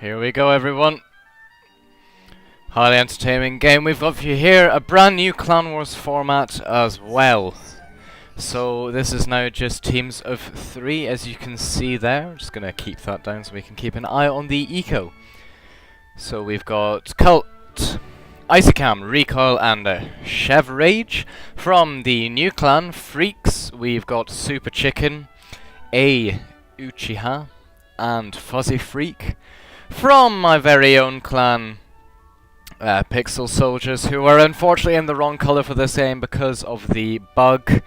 Here we go, everyone. Highly entertaining game we've got for you here. A brand new Clanwars format as well. So this is now just teams of 3, as you can see there. I'm just going to keep that down so we can keep an eye on the eco. So we've got Cult, Isocam, Recoil and Chev Rage. From the new clan, Freaks, we've got Super Chicken, A Uchiha and Fuzzy Freak. From my very own clan, Pixel Soldiers, who are unfortunately in the wrong colour for this game because of the bug.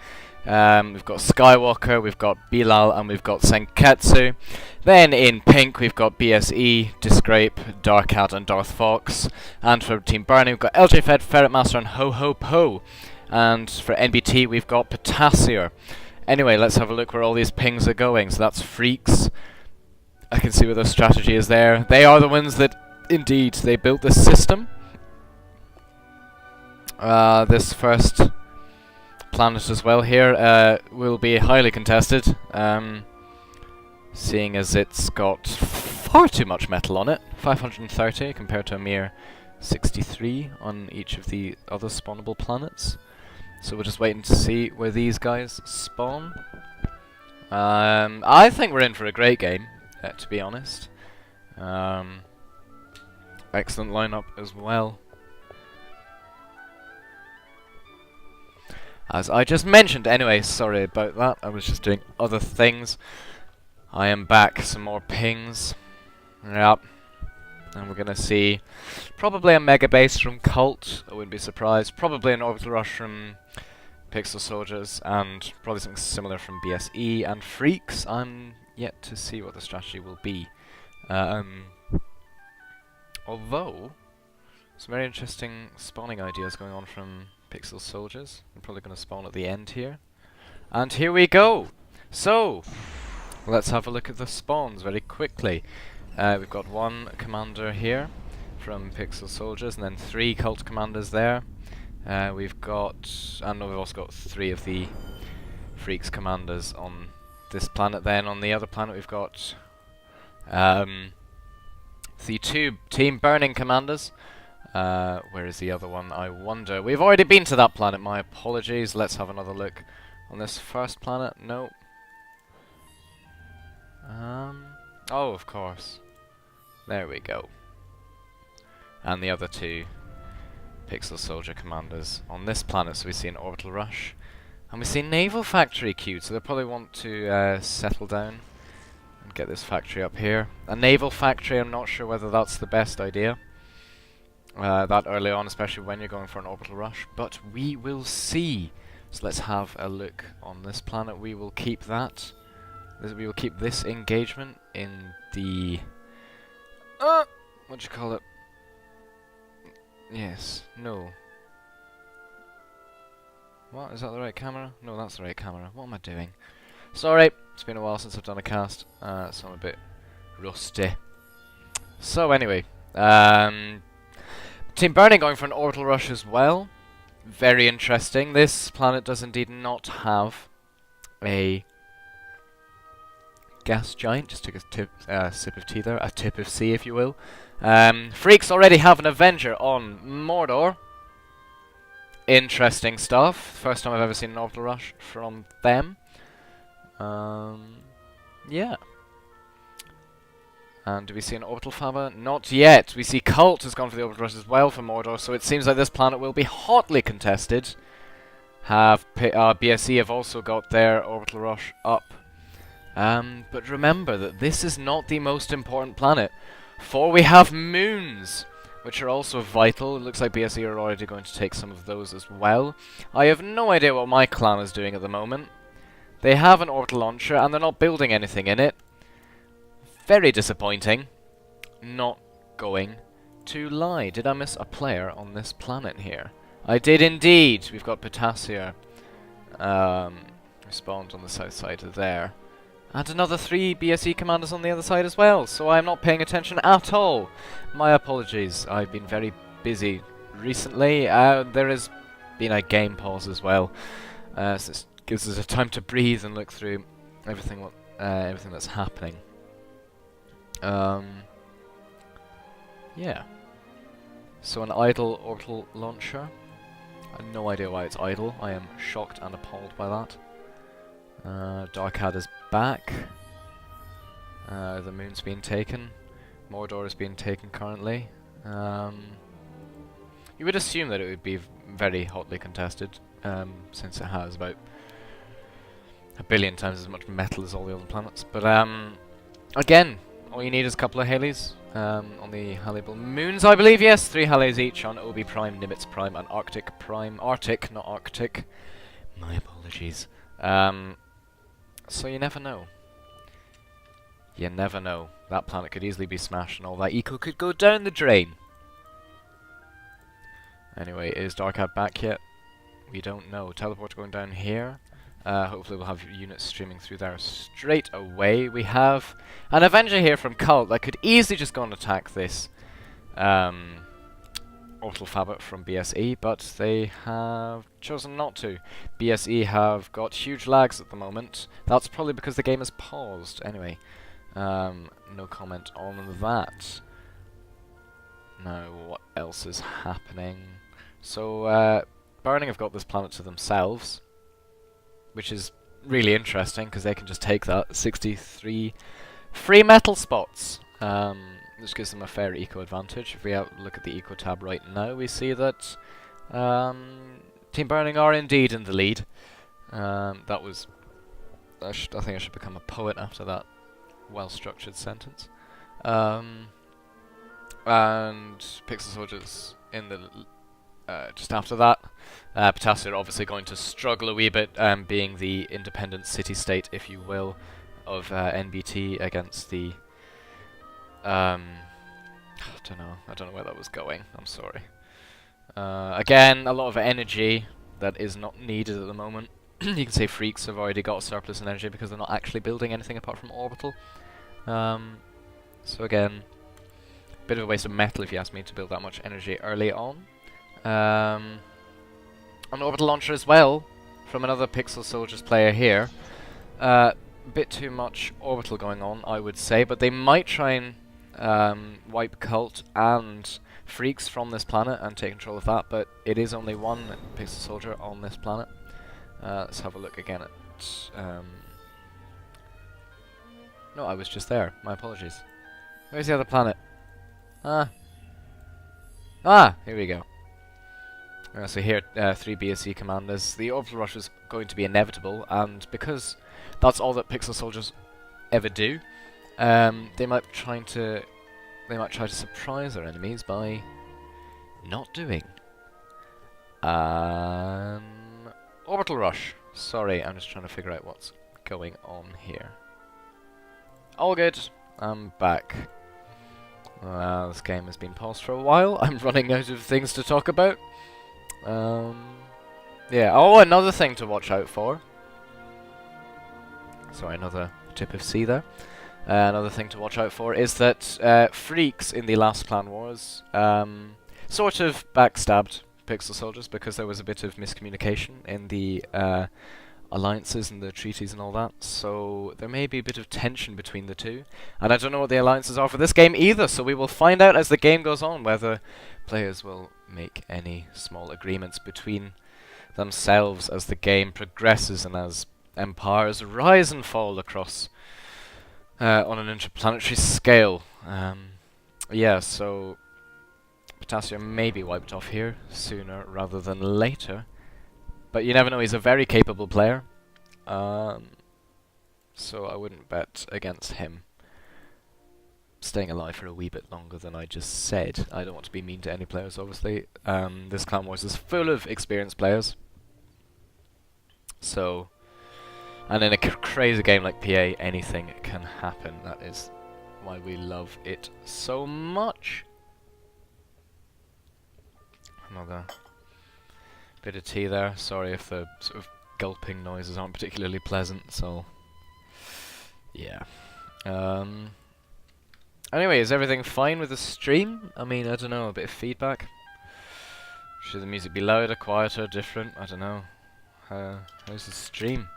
We've got Skywalker, we've got Bilal, and we've got Senketsu. Then in pink we've got BSE, Disgrape, Dark Cat and Darth Fox. And for Team Burning we've got LJ Fed, Ferret Master and Ho Ho Po. And for NBT we've got Potassier. Anyway, let's have a look where all these pings are going. So that's Freaks. I can see what their strategy is there. They are the ones that, indeed, they built this system. This first planet as well here will be highly contested, seeing as it's got far too much metal on it. 530 compared to a mere 63 on each of the other spawnable planets. So we're just waiting to see where these guys spawn. I think we're in for a great game, to be honest. Excellent lineup as well. As I just mentioned, anyway, sorry about that, I was just doing other things. I am back, some more pings. Yep. And we're gonna see probably a mega base from Cult, I wouldn't be surprised. Probably an orbital rush from Pixel Soldiers, and probably something similar from BSE and Freaks. I'm yet to see what the strategy will be. Although, some very interesting spawning ideas going on from Pixel Soldiers. I'm probably going to spawn at the end here. And here we go! So, let's have a look at the spawns very quickly. We've got one commander here from Pixel Soldiers, and then 3 cult commanders there. We've got, and we've also got 3 of the Freaks commanders on this planet. Then on the other planet we've got the 2 Team Burning commanders. Where is the other one, I wonder? We've already been to that planet, my apologies. Let's have another look on this first planet. No. Oh, of course. There we go. And the other 2 Pixel Soldier commanders on this planet. So we see an orbital rush. And we see Naval Factory queued, so they probably want to settle down and get this factory up here. A Naval Factory, I'm not sure whether that's the best idea. That early on, especially when you're going for an orbital rush, but we will see. So let's have a look on this planet. We will keep that. We will keep this engagement in the what do you call it? Yes. No. What, is that the right camera? No, that's the right camera. What am I doing? Sorry, it's been a while since I've done a cast, so I'm a bit rusty. So anyway, Team Burning going for an orbital rush as well. Very interesting. This planet does indeed not have a gas giant. Just took a sip of tea there. A tip of C, if you will. Freaks already have an Avenger on Mordor. Interesting stuff. First time I've ever seen an orbital rush from them. Yeah. And do we see an orbital Faber? Not yet. We see Cult has gone for the orbital rush as well for Mordor, so it seems like this planet will be hotly contested. BSE have also got their orbital rush up. But remember that this is not the most important planet, for we have moons, which are also vital. It looks like BSE are already going to take some of those as well. I have no idea what my clan is doing at the moment. They have an orbital launcher, and they're not building anything in it. Very disappointing. Not going to lie. Did I miss a player on this planet here? I did indeed. We've got Potassier spawned on the south side there. And another 3 BSE commanders on the other side as well. So I'm not paying attention at all. My apologies. I've been very busy recently. There has been a game pause as well. So this gives us a time to breathe and look through everything that's happening. Yeah. So an idle orbital launcher. I have no idea why it's idle. I am shocked and appalled by that. Darkhad is back. The moon's been taken. Mordor is being taken currently. You would assume that it would be very hotly contested, since it has about a billion times as much metal as all the other planets. But again, all you need is a couple of Haleys on the Haleable moons, I believe. Yes, 3 Haleys each on Obi Prime, Nimitz Prime, and Arctic Prime. Arctic, not Arctic. My apologies. So you never know. You never know. That planet could easily be smashed and all that eco could go down the drain. Anyway, is Darkhad back yet? We don't know. Teleport going down here. Hopefully we'll have units streaming through there straight away. We have an Avenger here from Cult that could easily just go and attack this orbital fabric from BSE, but they have chosen not to. BSE have got huge lags at the moment. That's probably because the game is paused. Anyway, no comment on that. Now, what else is happening? So, Burning have got this planet to themselves, which is really interesting because they can just take that 63 free metal spots. This gives them a fair eco advantage. If we look at the eco tab right now, we see that Team Burning are indeed in the lead. That was... I think I should become a poet after that well-structured sentence. And Pixel Soldiers in the... just after that. Potassia are obviously going to struggle a wee bit, being the independent city-state, if you will, of NBT against the... I don't know where that was going, I'm sorry. Again, a lot of energy that is not needed at the moment. You can say Freaks have already got a surplus in energy because they're not actually building anything apart from orbital. So again, bit of a waste of metal if you ask me to build that much energy early on. An orbital launcher as well from another Pixel Soldiers player here. Bit too much orbital going on, I would say, but they might try and wipe Cult and Freaks from this planet and take control of that, but it is only one Pixel Soldier on this planet. Let's have a look again at... No, I was just there. My apologies. Where's the other planet? Ah, here we go. So here, 3 BSC commanders. The orbital rush is going to be inevitable, and because that's all that Pixel Soldiers ever do, they might try to surprise their enemies by not doing. Orbital rush. Sorry, I'm just trying to figure out what's going on here. All good. I'm back. This game has been paused for a while. I'm running out of things to talk about. Yeah. Oh, another thing to watch out for. Sorry, another tip of C there. Another thing to watch out for is that Freaks in the last Clanwars sort of backstabbed Pixel Soldiers because there was a bit of miscommunication in the alliances and the treaties and all that, so there may be a bit of tension between the two, and I don't know what the alliances are for this game either, so we will find out as the game goes on whether players will make any small agreements between themselves as the game progresses and as empires rise and fall across on an interplanetary scale. Yeah, so Potassia may be wiped off here sooner rather than later. But you never know, he's a very capable player. So I wouldn't bet against him staying alive for a wee bit longer than I just said. I don't want to be mean to any players, obviously. This Clan Wars is full of experienced players. So, and in a crazy game like PA, anything can happen. That is why we love it so much. Another bit of tea there. Sorry if the sort of gulping noises aren't particularly pleasant, so yeah. Anyway, is everything fine with the stream? I mean, I don't know, a bit of feedback. Should the music be louder, quieter, different? I don't know. How's the stream?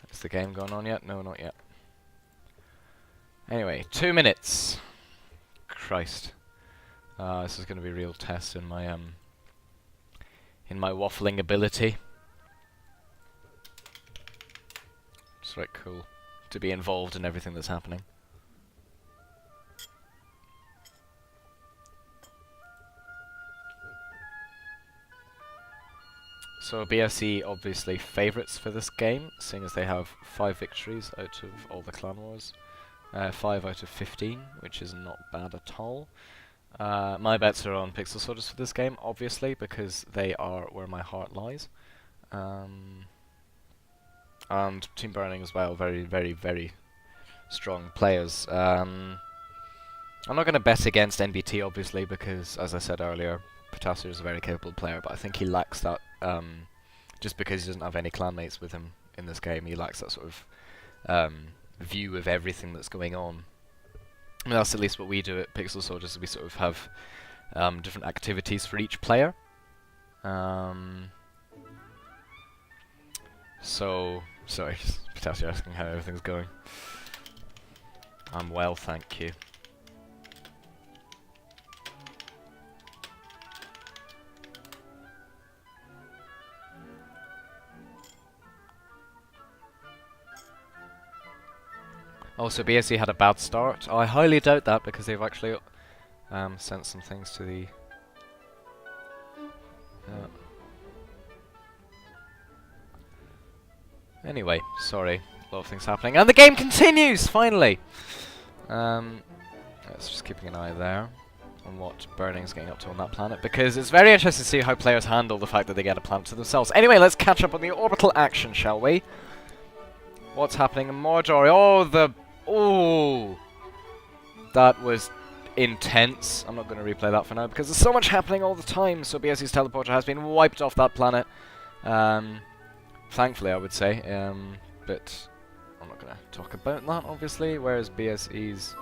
Is the game going on yet? No, not yet. Anyway, 2 minutes. Christ. This is going to be a real test in my waffling ability. It's right cool to be involved in everything that's happening. So BSE obviously favourites for this game, seeing as they have 5 victories out of all the Clan Wars. 5 out of 15, which is not bad at all. My bets are on Pixel Soldiers for this game, obviously, because they are where my heart lies. And Team Burning as well, very, very, very strong players. I'm not going to bet against NBT, obviously, because, as I said earlier, Potassier is a very capable player, but I think he lacks that, just because he doesn't have any clanmates with him in this game, he lacks that sort of view of everything that's going on. I mean, that's at least what we do at Pixel Soldiers, we sort of have different activities for each player. So, sorry, Potassier asking how everything's going. I'm well, thank you. Also, BSE had a bad start. I highly doubt that because they've actually sent some things to the... Anyway, sorry. A lot of things happening. And the game continues, finally! Let's just keeping an eye there on what Burning's getting up to on that planet, because it's very interesting to see how players handle the fact that they get a planet to themselves. Anyway, let's catch up on the orbital action, shall we? What's happening in Mordor? Oh, the... Oh, that was intense. I'm not going to replay that for now because there's so much happening all the time. So BSE's teleporter has been wiped off that planet. Thankfully, I would say. But I'm not going to talk about that, obviously. Whereas BSE's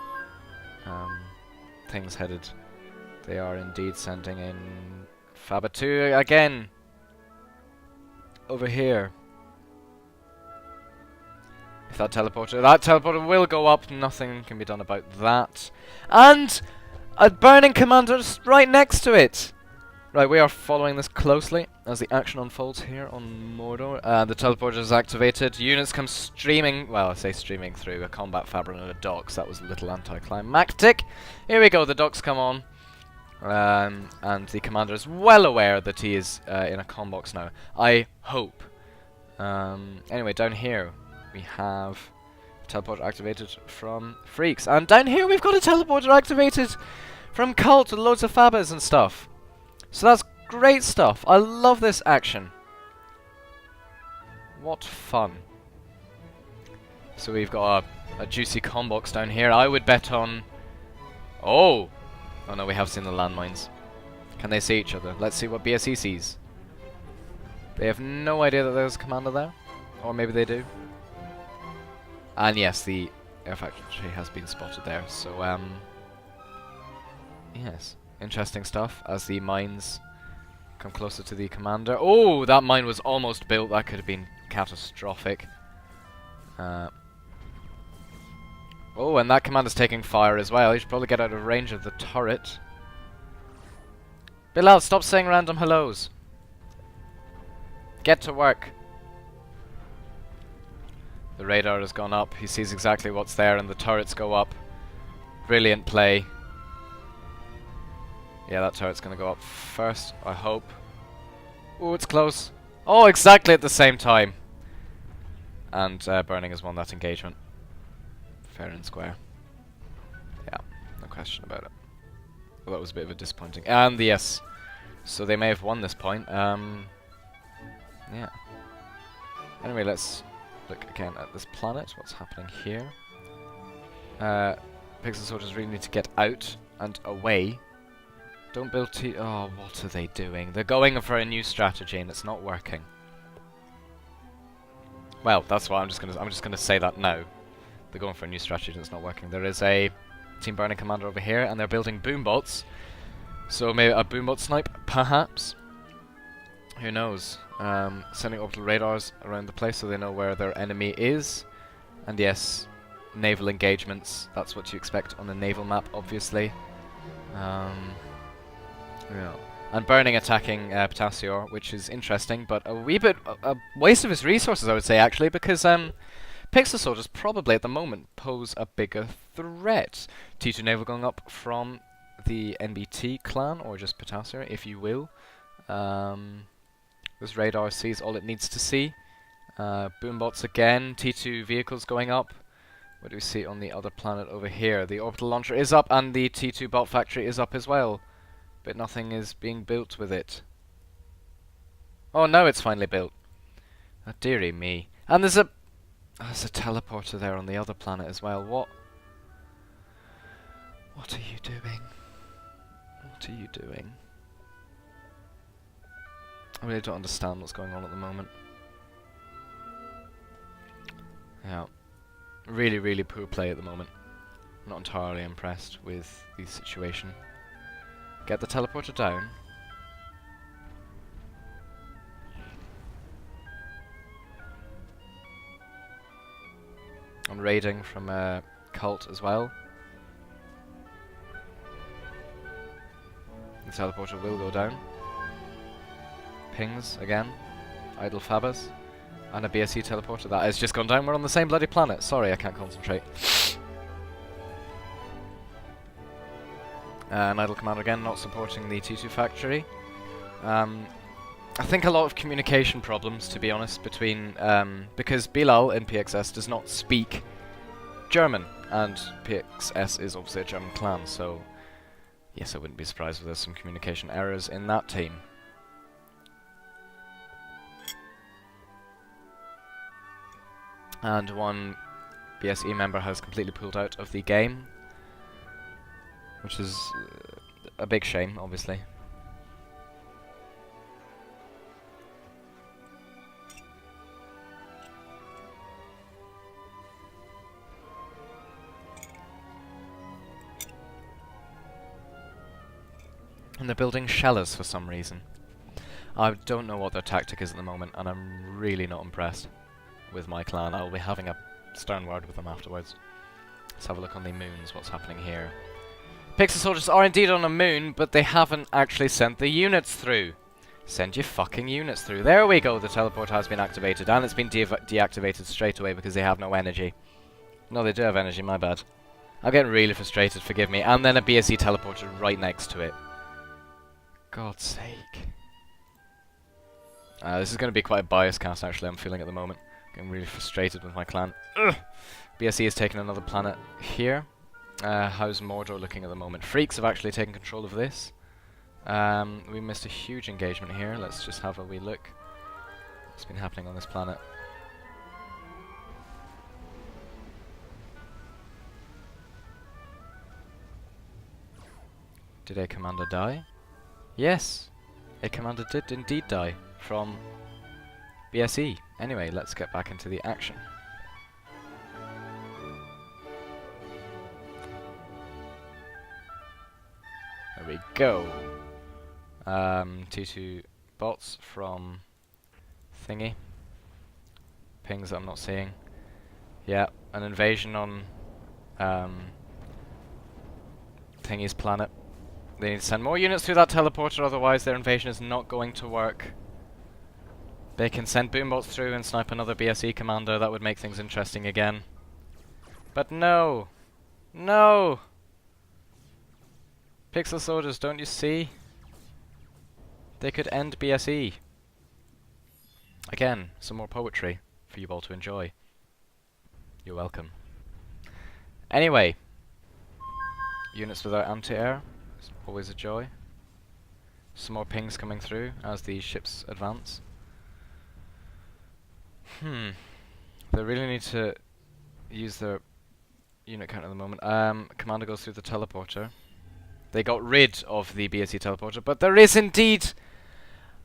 things headed, they are indeed sending in Faba 2 again. Over here. If that teleporter will go up, nothing can be done about that. And a burning commander's right next to it. Right, we are following this closely as the action unfolds here on Mordor. The teleporter is activated. Units come streaming, well, I say streaming through a combat fabric and a docks. That was a little anticlimactic. Here we go, the docks come on. And the commander is well aware that he is in a comm box now. I hope. Anyway, down here we have a teleporter activated from Freaks. And down here we've got a teleporter activated from Cult with loads of Fabas and stuff. So that's great stuff. I love this action. What fun. So we've got a juicy comm box down here. I would bet on... Oh! Oh no, we have seen the landmines. Can they see each other? Let's see what BSE sees. They have no idea that there's a commander there. Or maybe they do. And yes, the air factory has been spotted there. So, yes. Interesting stuff as the mines come closer to the commander. Oh, that mine was almost built. That could have been catastrophic. Oh, and that commander's taking fire as well. He should probably get out of range of the turret. Bilal, stop saying random hellos. Get to work. The radar has gone up. He sees exactly what's there, and the turrets go up. Brilliant play. Yeah, that turret's going to go up first, I hope. Oh, it's close. Oh, exactly at the same time. And Burning has won that engagement. Fair and square. Yeah, no question about it. Well, that was a bit of a disappointing. And yes, so they may have won this point. Yeah. Anyway, let's look again at this planet. What's happening here? Pixel Soldiers really need to get out and away. Don't build oh, what are they doing? They're going for a new strategy and it's not working. Well, that's why I'm just gonna say that now. They're going for a new strategy and it's not working. There is a Team Burning commander over here and they're building boombots. So maybe a boombot snipe, perhaps. Who knows? Sending orbital radars around the place so they know where their enemy is. And yes, naval engagements. That's what you expect on a naval map, obviously. Yeah. And Burning attacking Potassior, which is interesting, but a wee bit a waste of his resources, I would say, actually, because Pixel Soldiers probably at the moment pose a bigger threat. T2 Naval going up from the NBT clan, or just Potassior, if you will. This radar sees all it needs to see. Boombots again, T2 vehicles going up. What do we see on the other planet over here? The orbital launcher is up, and the T2 bot factory is up as well. But nothing is being built with it. Oh no, it's finally built. Oh, dearie me. And there's a teleporter there on the other planet as well. What are you doing? What are you doing? I really don't understand what's going on at the moment. Yeah. Really, really poor play at the moment. Not entirely impressed with the situation. Get the teleporter down. I'm raiding from a cult as well. The teleporter will go down. Pings again. Idle Fabas. And a BSE teleporter. That has just gone down. We're on the same bloody planet. Sorry, I can't concentrate. An Idle Commander again, not supporting the T2 factory. I think a lot of communication problems, to be honest, between... because Bilal in PXS does not speak German, and PXS is obviously a German clan, so... yes, I wouldn't be surprised if there's some communication errors in that team. And one BSE member has completely pulled out of the game, which is a big shame, obviously. And they're building shellers for some reason. I don't know what their tactic is at the moment, and I'm really not impressed with my clan. I'll be having a stern word with them afterwards. Let's have a look on the moons, what's happening here. Pixel Soldiers are indeed on a moon, but they haven't actually sent the units through. Send your fucking units through. There we go, the teleport has been activated, and it's been deactivated straight away because they have no energy. No, they do have energy, my bad. I'm getting really frustrated, forgive me. And then a BSE teleporter right next to it. God's sake. This is going to be quite a biased cast, actually, I'm feeling at the moment. Getting really frustrated with my clan. Ugh. BSE has taken another planet here. How's Mordor looking at the moment? Freaks have actually taken control of this. We missed a huge engagement here. Let's just have a wee look. What's been happening on this planet? Did a commander die? Yes, a commander did indeed die from BSE. Anyway, let's get back into the action. There we go. T2 bots from thingy. Pings that I'm not seeing. Yeah, an invasion on thingy's planet. They need to send more units through that teleporter, otherwise their invasion is not going to work. They can send boombots through and snipe another BSE commander. That would make things interesting again. But no! No! Pixel Soldiers, don't you see? They could end BSE. Again, some more poetry for you all to enjoy. You're welcome. Anyway. Units without anti-air. It's always a joy. Some more pings coming through as the ships advance. They really need to use their unit count at the moment. Commander goes through the teleporter. They got rid of the BSE teleporter, but there is indeed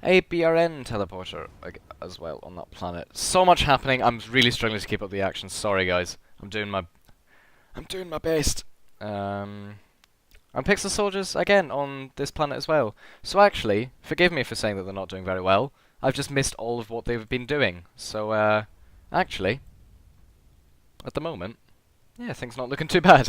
a BRN teleporter as well on that planet. So much happening. I'm really struggling to keep up the action. Sorry, guys. I'm doing my best. And Pixel Soldiers again on this planet as well. So actually, forgive me for saying that they're not doing very well. I've just missed all of what they've been doing. So actually, at the moment, yeah, things not looking too bad.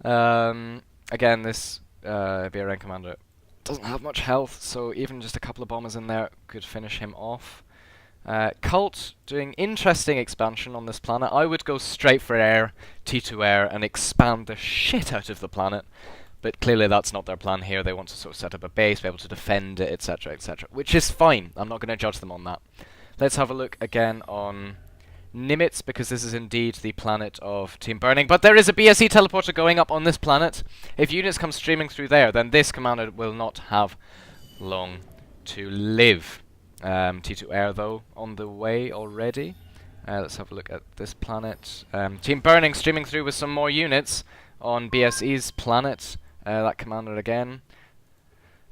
Again, this BRN commander doesn't have much health, so even just a couple of bombers in there could finish him off. Cult doing interesting expansion on this planet. I would go straight for air, T2 air, and expand the shit out of the planet. But clearly that's not their plan here. They want to sort of set up a base, be able to defend it, etc., etc., which is fine. I'm not going to judge them on that. Let's have a look again on Nimitz, because this is indeed the planet of Team Burning. But there is a BSE teleporter going up on this planet. If units come streaming through there, then this commander will not have long to live. T2 air, though, on the way already. Let's have a look at this planet. Team Burning streaming through with some more units on BSE's planet. That commander again.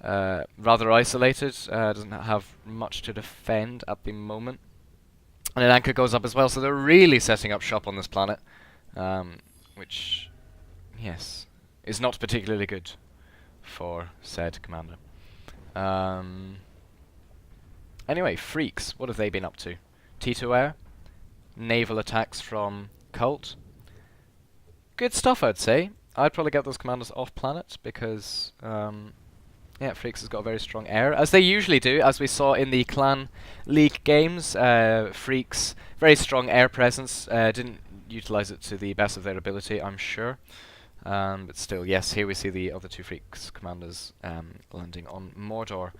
Rather isolated. Doesn't have much to defend at the moment. And an anchor goes up as well, so they're really setting up shop on this planet. Which, yes, is not particularly good for said commander. Anyway, Freaks, what have they been up to? T2 air, naval attacks from Cult. Good stuff, I'd say. I'd probably get those commanders off planet because, yeah, Freaks has got a very strong air, as they usually do, as we saw in the Clan League games. Freaks, very strong air presence, didn't utilize it to the best of their ability, I'm sure. But still, yes, here we see the other two Freaks commanders landing on Mordor.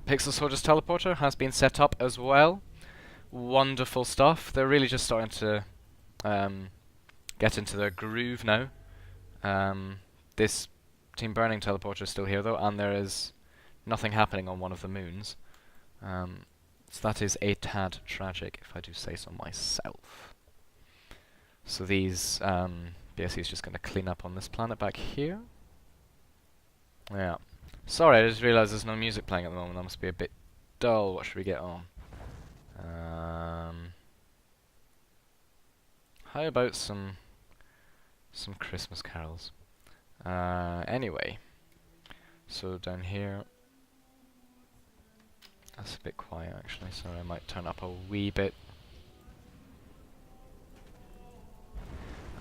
Pixel Soldier's teleporter has been set up as well. Wonderful stuff. They're really just starting to get into their groove now. This Team Burning teleporter is still here though, and there is nothing happening on one of the moons. So that is a tad tragic, if I do say so myself. So these BSE is just going to clean up on this planet back here. Yeah. Sorry, I just realised there's no music playing at the moment. That must be a bit dull. What should we get on? How about some Christmas carols? Anyway, so down here, that's a bit quiet actually. So I might turn up a wee bit.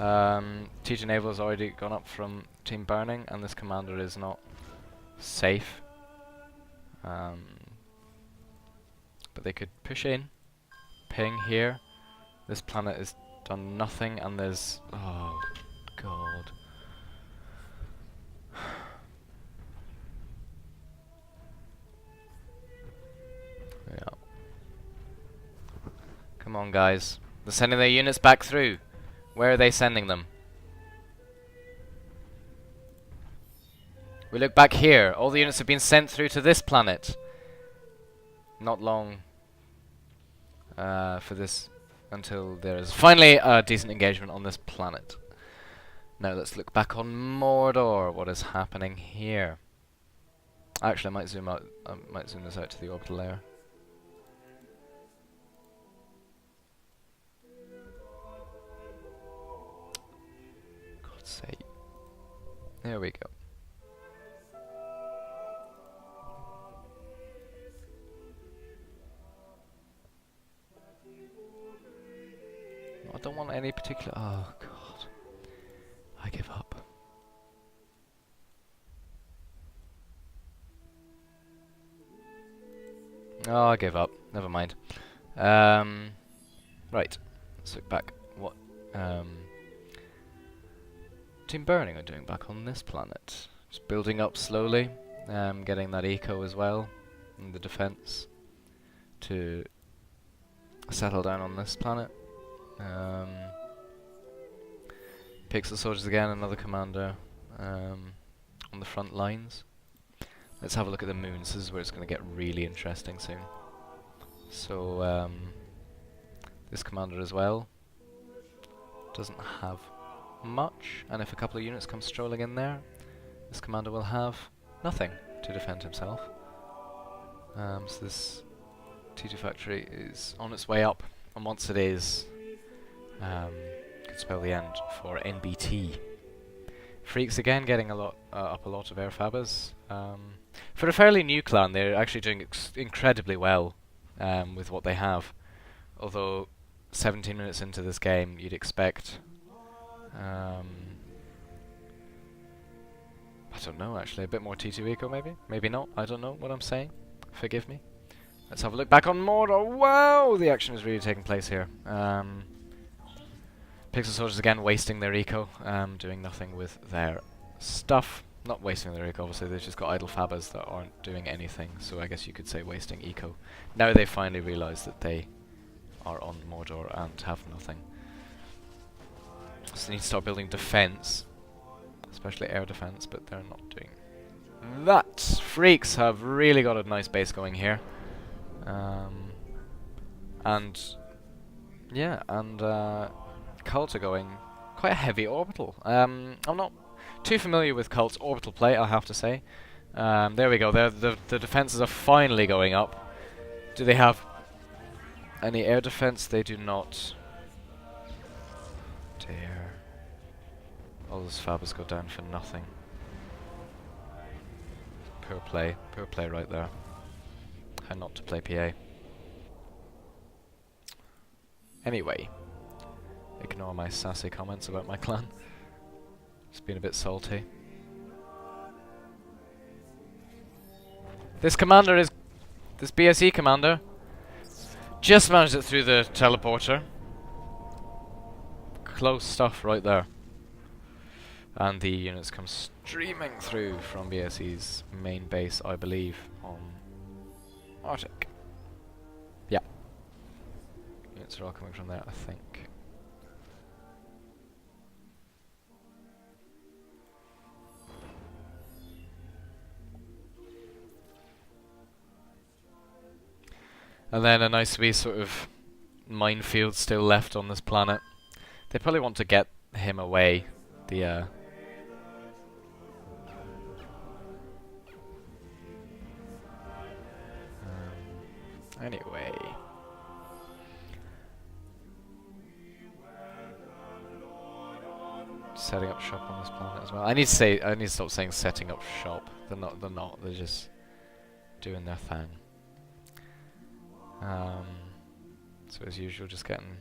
TG Naval has already gone up from Team Burning, and this commander is not safe. But they could push in, ping here. This planet has done nothing, and there's, oh god. Yeah. Come on, guys. They're sending their units back through. Where are they sending them? We look back here. All the units have been sent through to this planet. Not long for this until there is finally a decent engagement on this planet. Now let's look back on Mordor. What is happening here? Actually, I might zoom out. I might zoom this out to the orbital layer. God's sake. There we go. I don't want any particular. Oh god, I give up. Oh, I give up. Never mind. Right, let's look back. What Team Burning are doing back on this planet? Just building up slowly, getting that eco as well, and the defense to settle down on this planet. Pixel Soldiers again, another commander on the front lines. Let's have a look at the moons. This is where it's going to get really interesting soon. So this commander as well doesn't have much, and if a couple of units come strolling in there, this commander will have nothing to defend himself. So this T2 factory is on its way up, and once it is, could spell the end for NBT. Freaks again getting up a lot of air fabbers. For a fairly new clan, they're actually doing incredibly well with what they have. Although 17 minutes into this game, you'd expect I don't know actually, a bit more T2 eco maybe? Maybe not, I don't know what I'm saying. Forgive me. Let's have a look back on Mordor. Wow, the action is really taking place here. Pixel Soldiers again wasting their eco, doing nothing with their stuff. Not wasting their eco, obviously, they've just got idle fabbas that aren't doing anything, so I guess you could say wasting eco. Now they finally realise that they are on Mordor and have nothing. So they need to start building defence, especially air defence, but they're not doing that. Freaks have really got a nice base going here. And yeah, and Cult are going quite a heavy orbital. I'm not too familiar with Cult's orbital play, I'll have to say. There we go, the defences are finally going up. Do they have any air defense? They do not. Dear. All those fabbas go down for nothing. Poor play right there. How not to play PA. Anyway, ignore my sassy comments about my clan. Just being a bit salty. This commander is... This BSE commander just managed it through the teleporter. Close stuff right there. And the units come streaming through from BSE's main base, I believe, on Arctic. Yeah. Units are all coming from there, I think. And then a nice wee sort of minefield still left on this planet. They probably want to get him away. The anyway. Setting up shop on this planet as well. I need to stop saying setting up shop. They're not. They're just doing their thing. So as usual, just getting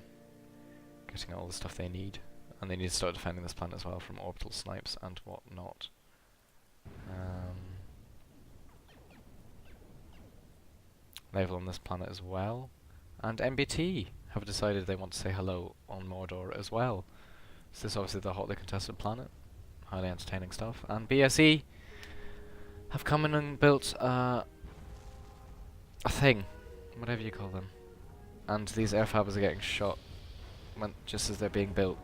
all the stuff they need, and they need to start defending this planet as well from orbital snipes and whatnot. Naval on this planet as well, and MBT have decided they want to say hello on Mordor as well. So this is obviously the hotly contested planet, highly entertaining stuff, and BSE have come in and built a thing. Whatever you call them. And these air fabbas are getting shot just as they're being built.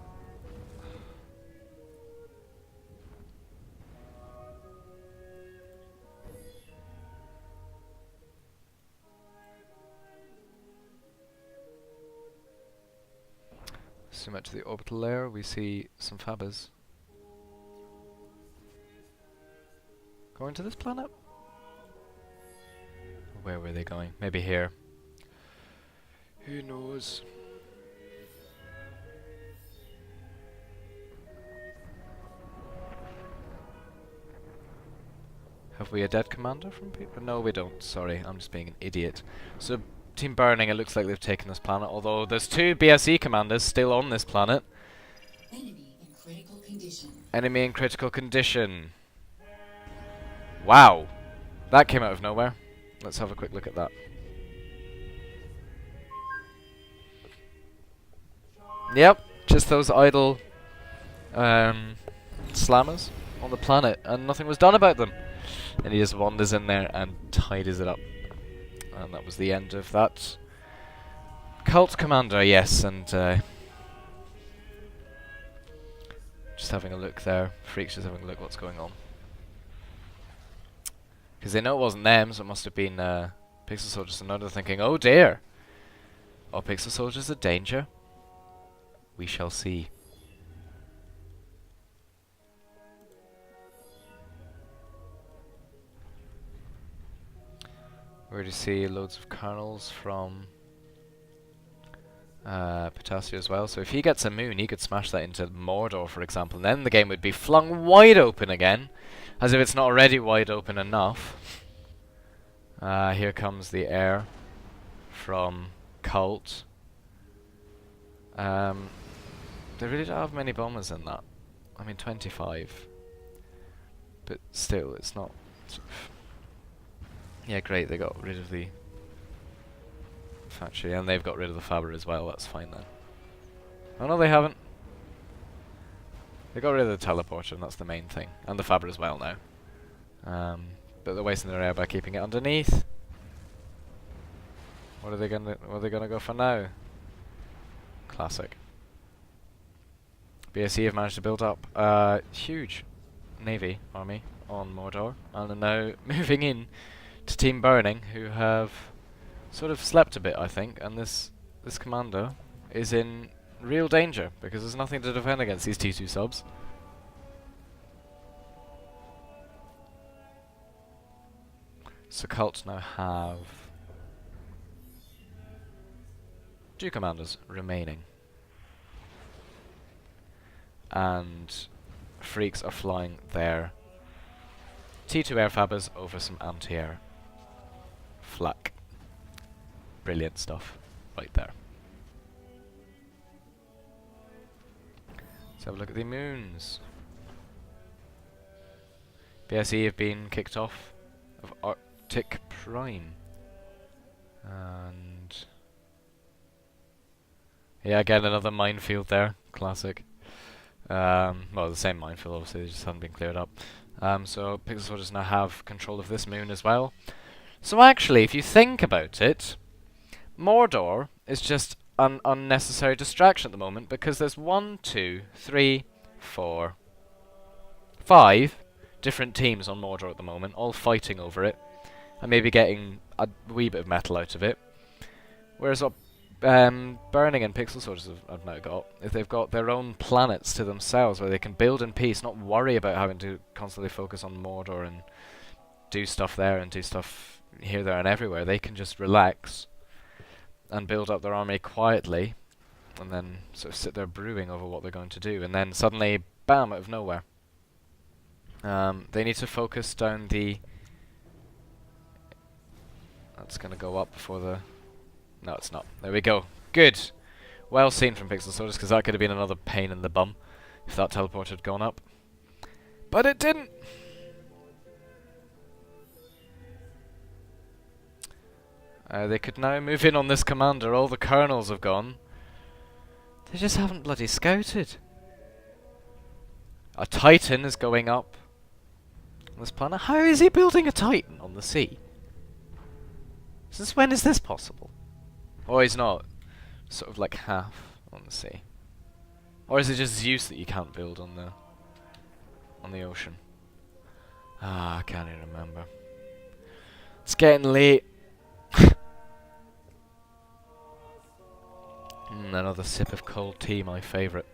Zoom out to the orbital layer, we see some fabbas going to this planet? Where were they going? Maybe here. Who knows? Have we a dead commander from people? No, we don't. Sorry, I'm just being an idiot. So, Team Burning, it looks like they've taken this planet, although there's 2 BSE commanders still on this planet. Enemy in critical condition. Enemy in critical condition. Wow. That came out of nowhere. Let's have a quick look at that. Yep, just those idle slammers on the planet, and nothing was done about them. And he just wanders in there and tidies it up. And that was the end of that. Cult commander, yes, and just having a look there. Freaks just having a look what's going on. Because they know it wasn't them, so it must have been Pixel Soldiers, and now they're thinking, oh dear! Are Pixel Soldiers a danger? We shall see. We already see loads of kernels from Potasio as well, so if he gets a moon, he could smash that into Mordor, for example, and then the game would be flung wide open again, as if it's not already wide open enough. Here comes the air from Cult. They really don't have many bombers in that. I mean, 25. But still, it's not... Sort of yeah, great, they got rid of the factory, and they've got rid of the Faber as well, that's fine then. Oh no, they haven't. They got rid of the teleporter, and that's the main thing. And the Faber as well now. But they're wasting their air by keeping it underneath. What are they gonna go for now? Classic. BSE have managed to build up a huge navy army on Mordor, and are now moving in to Team Burning, who have sort of slept a bit, I think, and this commander is in real danger, because there's nothing to defend against these T2 subs. So Cult now have 2 commanders remaining. And Freaks are flying their T2 air fabbers over some anti-air flak. Brilliant stuff right there. Let's have a look at the moons. BSE have been kicked off of Arctic Prime. And yeah, again another minefield there. Classic. Well, the same minefield, obviously, they just haven't been cleared up. So Pixel Soldiers now have control of this moon as well. So actually, if you think about it, Mordor is just an unnecessary distraction at the moment, because there's 1, 2, 3, 4, 5 different teams on Mordor at the moment, all fighting over it, and maybe getting a wee bit of metal out of it. Whereas what Burning and Pixel Soldiers have now got is they've got their own planets to themselves, where they can build in peace, not worry about having to constantly focus on Mordor and do stuff there and do stuff here, there, and everywhere. They can just relax and build up their army quietly, and then sort of sit there brewing over what they're going to do, and then suddenly, bam, out of nowhere. They need to focus down the... That's going to go up before the... No, it's not. There we go. Good. Well seen from Pixel Soldiers, because that could have been another pain in the bum if that teleporter had gone up. But it didn't! They could now move in on this commander. All the colonels have gone. They just haven't bloody scouted. A Titan is going up on this planet. How is he building a Titan on the sea? Since when is this possible? Or he's not sort of like half on the sea. Or is it just Zeus that you can't build on the ocean? Ah, I can't even remember. It's getting late. Another sip of cold tea, my favourite.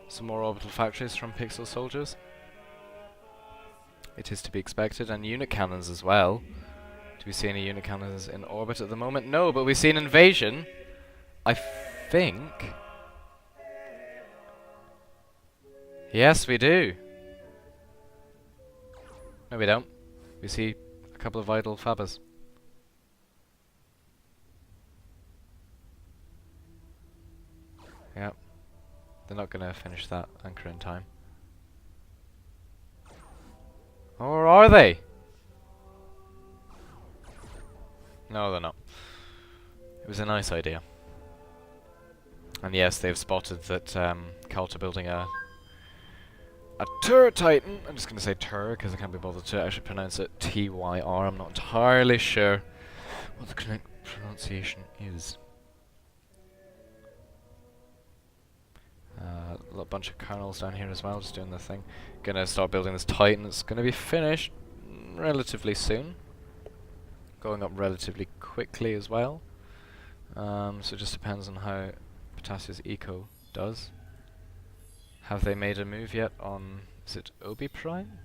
Some more orbital factories from Pixel Soldiers. It is to be expected, and unit cannons as well. Do we see any unit cannons in orbit at the moment? No, but we see an invasion. I think. Yes, we do. No, we don't. We see a couple of vital fabbers. Yep. They're not going to finish that anchor in time. Or are they? No, they're not. It was a nice idea. And yes, they've spotted that Cult are building a turret titan. I'm just going to say tur because I can't be bothered to actually pronounce it T-Y-R. I'm not entirely sure what the correct pronunciation is. A bunch of colonels down here as well, just doing their thing. Gonna start building this Titan. It's gonna be finished relatively soon. Going up relatively quickly as well. So it just depends on how Potasia's eco does. Have they made a move yet on... is it Obi Prime?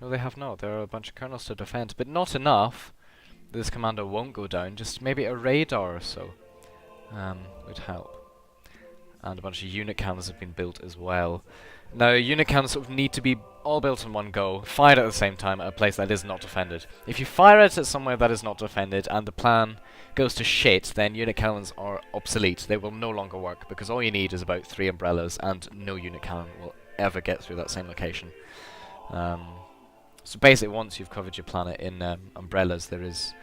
No, they have not. There are a bunch of kernels to defend, but not enough. This commander won't go down. Just maybe a radar or so would help. And a bunch of unit cannons have been built as well. Now, unit cannons sort of need to be all built in one go, fired at the same time at a place that is not defended. If you fire it at somewhere that is not defended and the plan goes to shit, then unit cannons are obsolete. They will no longer work, because all you need is about 3 umbrellas, and no unit cannon will ever get through that same location. So basically, once you've covered your planet in umbrellas, there is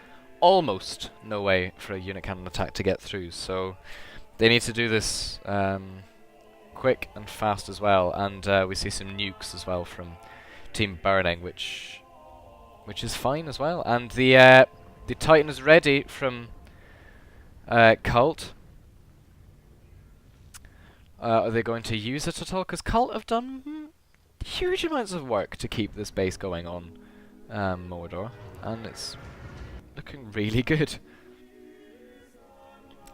almost no way for a unit cannon attack to get through. So they need to do this quick and fast as well. And we see some nukes as well from Team Burning, which is fine as well. And the Titan is ready from Cult. Are they going to use it at all? Because Cult have done huge amounts of work to keep this base going on Mordor, and it's looking really good.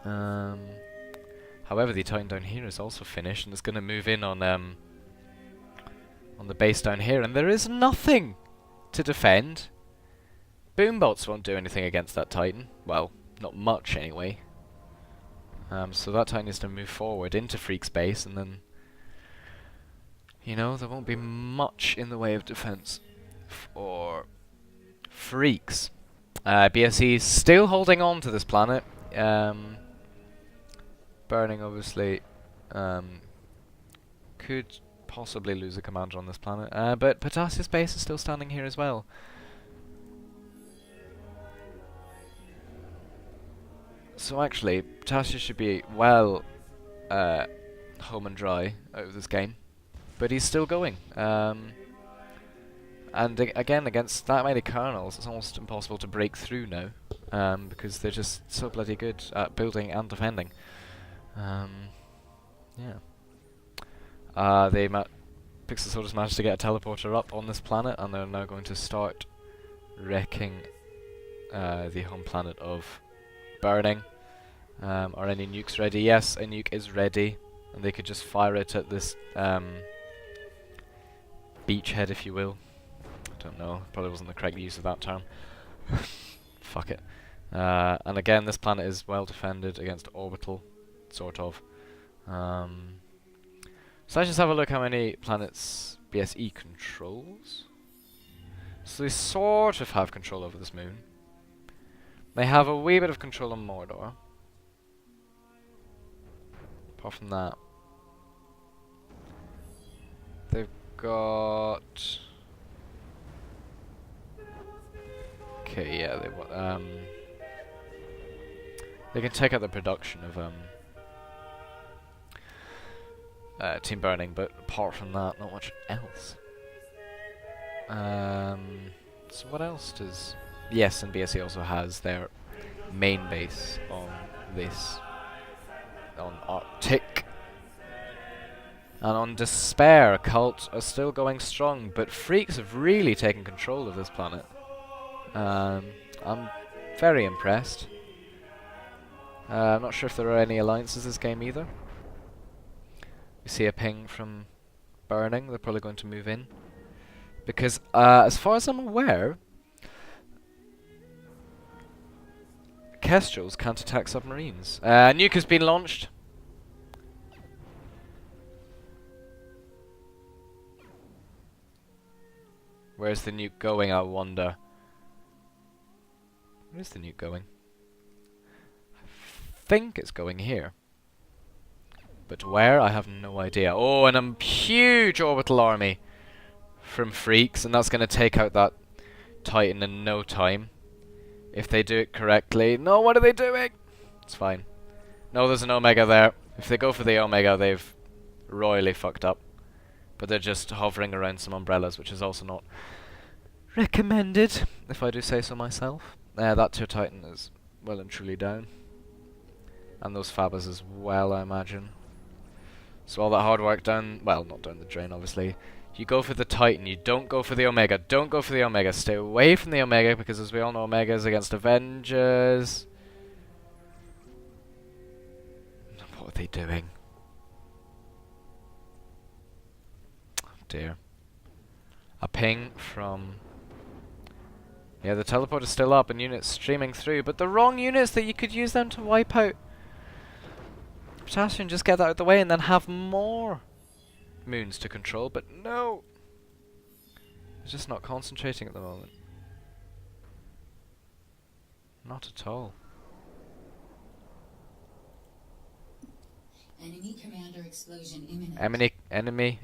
However, the Titan down here is also finished, and it's going to move in on the base down here, and there is nothing to defend. Boombots won't do anything against that Titan. Well, not much anyway. So that Titan needs to move forward into Freak's base, and then, you know, there won't be much in the way of defense for Freaks. BSE is still holding on to this planet. Burning, obviously, could possibly lose a commander on this planet. But Potasia's base is still standing here as well. So actually, Potasia should be well home and dry out of this game. But he's still going. And again, against that many kernels, it's almost impossible to break through now. Because they're just so bloody good at building and defending. Yeah. Pixel Soldiers managed to get a teleporter up on this planet, and they're now going to start wrecking the home planet of Burning. Are any nukes ready? Yes, a nuke is ready. And they could just fire it at this beachhead, if you will. I don't know, probably wasn't the correct use of that term. Fuck it. And again, this planet is well defended against orbital, sort of. So let's just have a look how many planets BSE controls. So they sort of have control over this moon. They have a wee bit of control on Mordor. Apart from that, they've got... Okay, yeah, they can take out the production of Team Burning, but apart from that, not much else. So what else does... Yes, and BSE also has their main base on this, on Arctic. And on Despair, Cult are still going strong, but Freaks have really taken control of this planet. I'm very impressed. I'm not sure if there are any alliances this game either. We see a ping from Burning, they're probably going to move in. Because, as far as I'm aware, Kestrels can't attack submarines. Nuke has been launched. Where's the nuke going, I wonder? Where's the nuke going? I think it's going here. But where? I have no idea. Oh, and a huge orbital army from Freaks, and that's going to take out that Titan in no time. If they do it correctly. No, what are they doing? It's fine. No, there's an Omega there. If they go for the Omega, they've royally fucked up. But they're just hovering around some umbrellas, which is also not recommended, if I do say so myself. That tier Titan is well and truly down. And those Fabas as well, I imagine. So all that hard work down, well, not down the drain, obviously. You go for the Titan, you don't go for the Omega. Don't go for the Omega. Stay away from the Omega, because as we all know, Omega is against Avengers. What are they doing? dear. A ping from... Yeah, the teleport is still up and units streaming through, but the wrong units that you could use them to wipe out Potassium. Just get that out of the way and then have more moons to control, but no! It's just not concentrating at the moment. Not at all. Enemy commander explosion imminent. Enemy.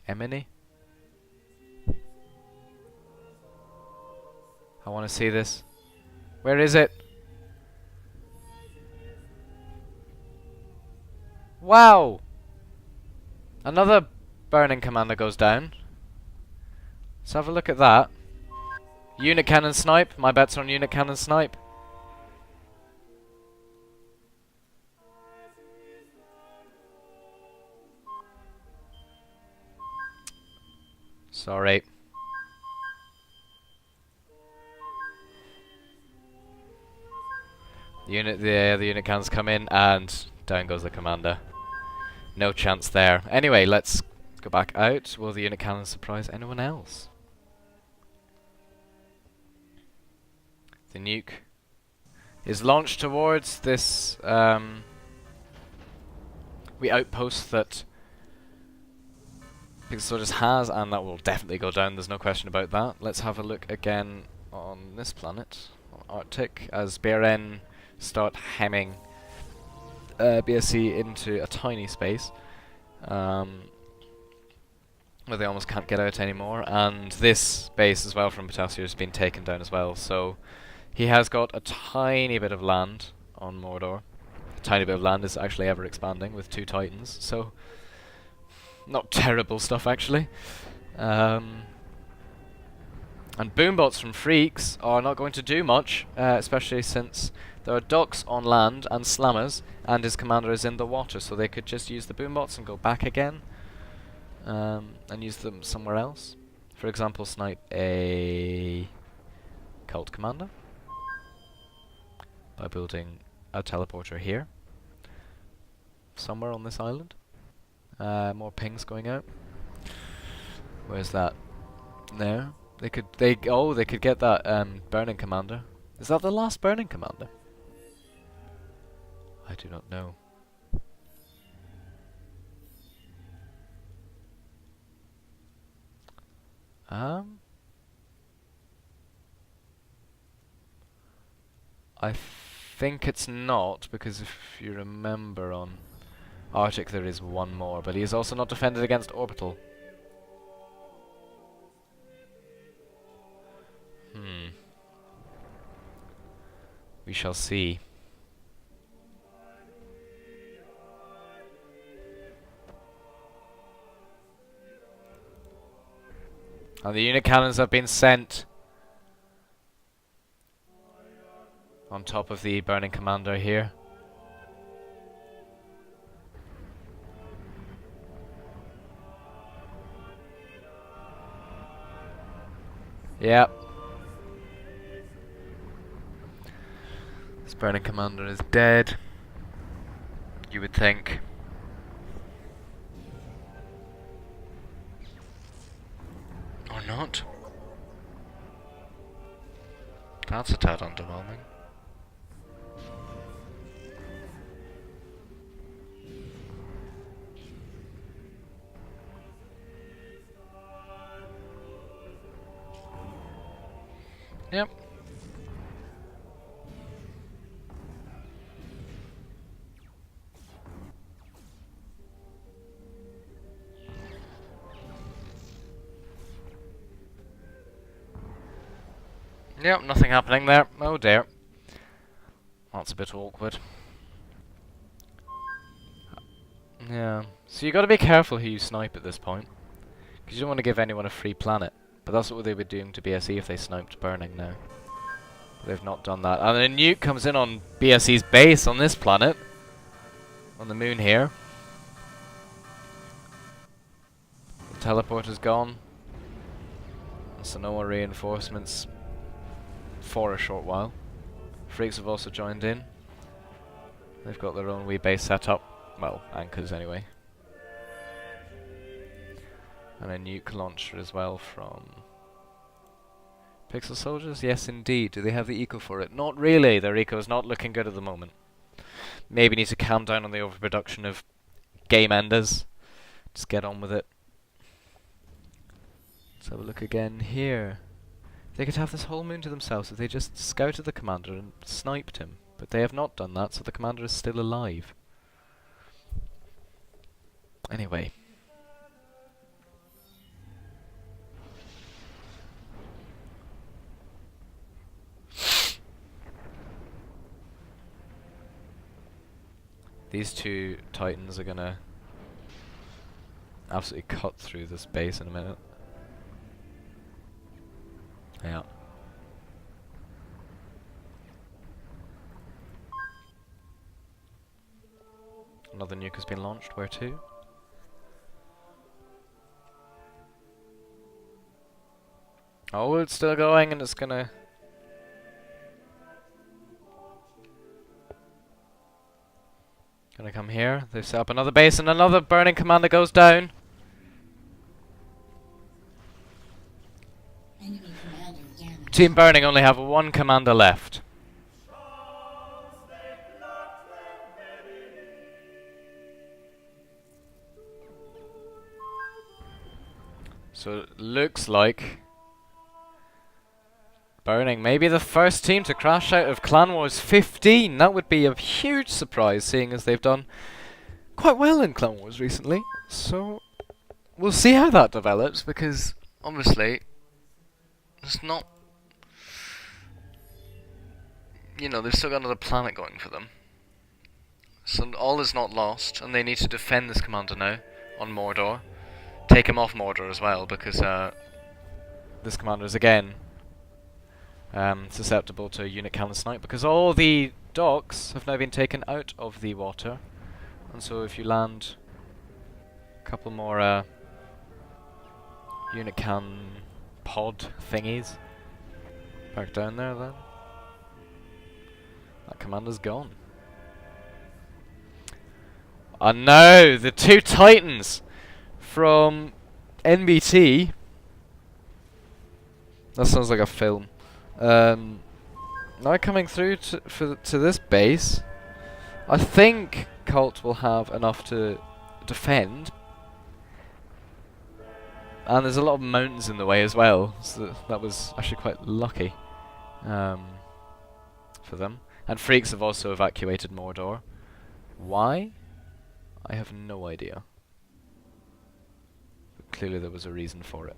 I want to see this. Where is it? Wow! Another burning commander goes down. Let's have a look at that. Unit cannon snipe. My bets are on unit cannon snipe. Sorry. The unit cannons come in and down goes the commander. No chance there. Anyway, let's go back out. Will the unit cannon surprise anyone else? The nuke is launched towards this outpost that Pixel has, and that will definitely go down. There's no question about that. Let's have a look again on this planet, on Arctic, as BRN start hemming BSC into a tiny space where they almost can't get out anymore, and this base as well from Potassium has been taken down as well, so he has got a tiny bit of land on Mordor. A tiny bit of land is actually ever expanding with 2 Titans, so not terrible stuff actually. And boombots from Freaks are not going to do much, especially since there are docks on land and slammers, and his commander is in the water, so they could just use the boombots and go back again, and use them somewhere else. For example, snipe a cult commander by building a teleporter here, somewhere on this island. More pings going out. Where's that? There. They could get that burning commander. Is that the last burning commander? I do not know. I think it's not, because if you remember on Arctic there is one more, but he is also not defended against orbital. We shall see. And the unit cannons have been sent on top of the burning commander here. Yep. This burning commander is dead, you would think. Or not. That's a tad underwhelming. Yep. Yep, nothing happening there. Oh dear. That's a bit awkward. Yeah. So you gotta be careful who you snipe at this point, because you don't want to give anyone a free planet. But that's what they would be doing to BSE if they sniped burning now. But they've not done that. And a nuke comes in on BSE's base on this planet. On the moon here. The teleporter's gone. So no more reinforcements for a short while. Freaks have also joined in. They've got their own wee base set up. Well, anchors anyway. And a nuke launcher as well from Pixel Soldiers? Yes, indeed. Do they have the eco for it? Not really. Their eco is not looking good at the moment. Maybe need to calm down on the overproduction of game enders. Just get on with it. Let's have a look again here. They could have this whole moon to themselves if they just scouted the commander and sniped him. But they have not done that, so the commander is still alive. Anyway. These two Titans are gonna absolutely cut through this base in a minute. Yeah. Another nuke has been launched. Where to? Oh, it's still going and it's gonna... Gonna come here. They've set up another base and another burning commander goes down. Enemy commander damaged. Team Burning only have one commander left. So it looks like Burning may be the first team to crash out of Clanwars 15. That would be a huge surprise, seeing as they've done quite well in Clanwars recently. So we'll see how that develops, because obviously it's not... You know, they've still got another planet going for them. So all is not lost, and they need to defend this commander now on Mordor. Take him off Mordor as well, because this commander is again susceptible to unit cannon snipe, because all the docks have now been taken out of the water, and so if you land a couple more unit cannon pod thingies back down there, then that commander's gone. And now the two Titans from NBT. That sounds like a film. Now coming through to this base. I think Cult will have enough to defend, and there's a lot of mountains in the way as well, so that was actually quite lucky for them. And Freaks have also evacuated Mordor. Why? I have no idea. But clearly there was a reason for it.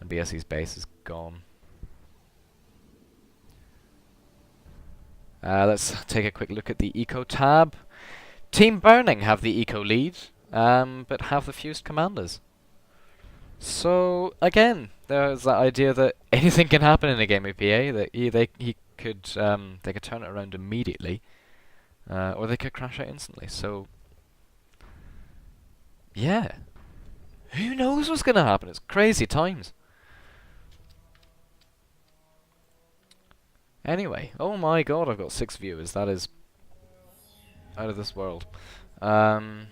And BSE's base is gone. Let's take a quick look at the Eco tab. Team Burning have the Eco lead, but have the fused commanders. So again, there's that idea that anything can happen in a game of PA. That they could turn it around immediately, or they could crash out instantly. So yeah, who knows what's gonna happen? It's crazy times. Anyway, oh my god, I've got 6 viewers. That is out of this world. So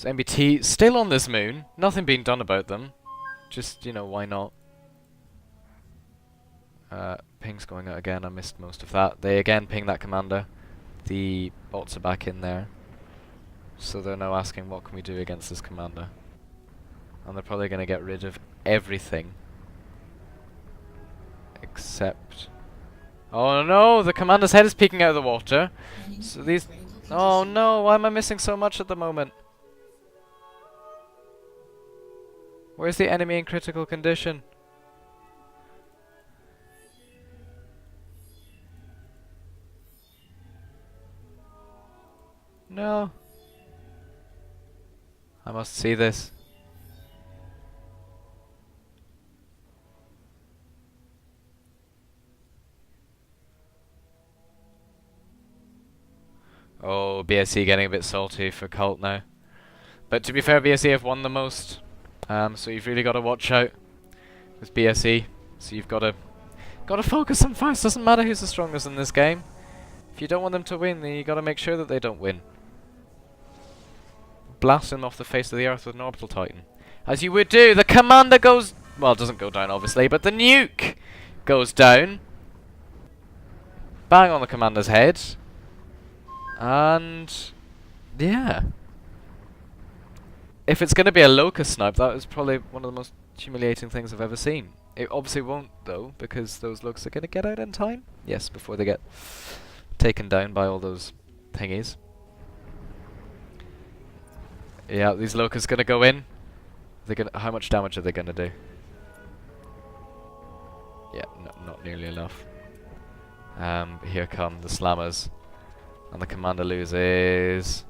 MBT still on this moon. Nothing being done about them. Just, you know, why not? Ping's going out again. I missed most of that. They again ping that commander. The bots are back in there. So they're now asking, what can we do against this commander? And they're probably going to get rid of everything. Except... Oh no! The commander's head is peeking out of the water. So these... Oh no! Why am I missing so much at the moment? Where's the enemy in critical condition? No. I must see this. Oh, BSC getting a bit salty for Cult now. But to be fair, BSC have won the most. So you've really got to watch out with BSE. So you've got to focus on fights. Doesn't matter who's the strongest in this game. If you don't want them to win, then you got to make sure that they don't win. blasting them off the face of the Earth with an orbital titan. As you would do, the commander goes... Well, it doesn't go down, obviously, but the nuke goes down. Bang on the commander's head. And... yeah. If it's going to be a locust snipe, that is probably one of the most humiliating things I've ever seen. It obviously won't, though, because those locusts are going to get out in time. Yes, before they get taken down by all those thingies. Yeah, these locusts going to go in. They're gonna, how much damage are they going to do? Yeah, not nearly enough. Here come the slammers. And the commander loses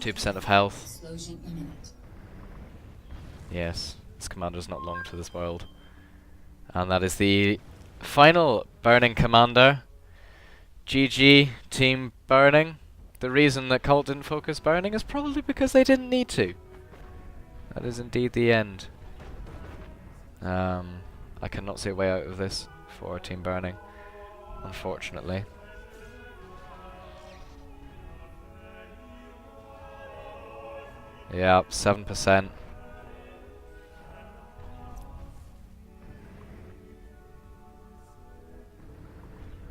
2% of health. Explosion imminent. Yes, this commander's not long to this world. And that is the final Burning Commander. GG, Team Burning. The reason that Cult didn't focus Burning is probably because they didn't need to. That is indeed the end. I cannot see a way out of this for Team Burning, unfortunately. Yeah, 7%.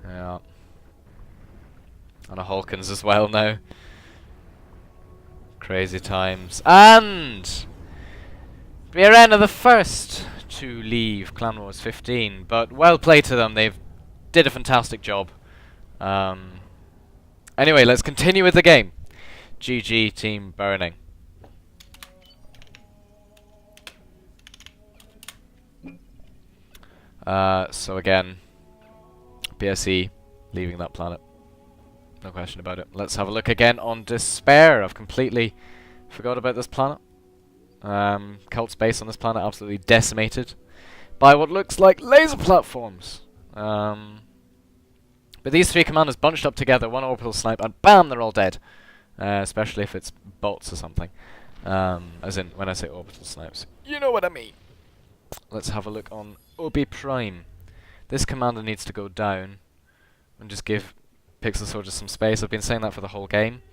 Yeah. And a Hawkins as well now. Crazy times. And BRN are the first to leave Clanwars 15, but well played to them. They've did a fantastic job. Anyway, let's continue with the game. GG, Team Burning. So again, BSE leaving that planet. No question about it. Let's have a look again on Despair. I've completely forgot about this planet. Cult's base on this planet absolutely decimated by what looks like laser platforms. But these three commanders bunched up together, one orbital snipe, and bam, they're all dead. Especially if it's bots or something. As in, when I say orbital snipes, you know what I mean. Let's have a look on OB Prime. This commander needs to go down and just give Pixel Soldiers some space. I've been saying that for the whole game.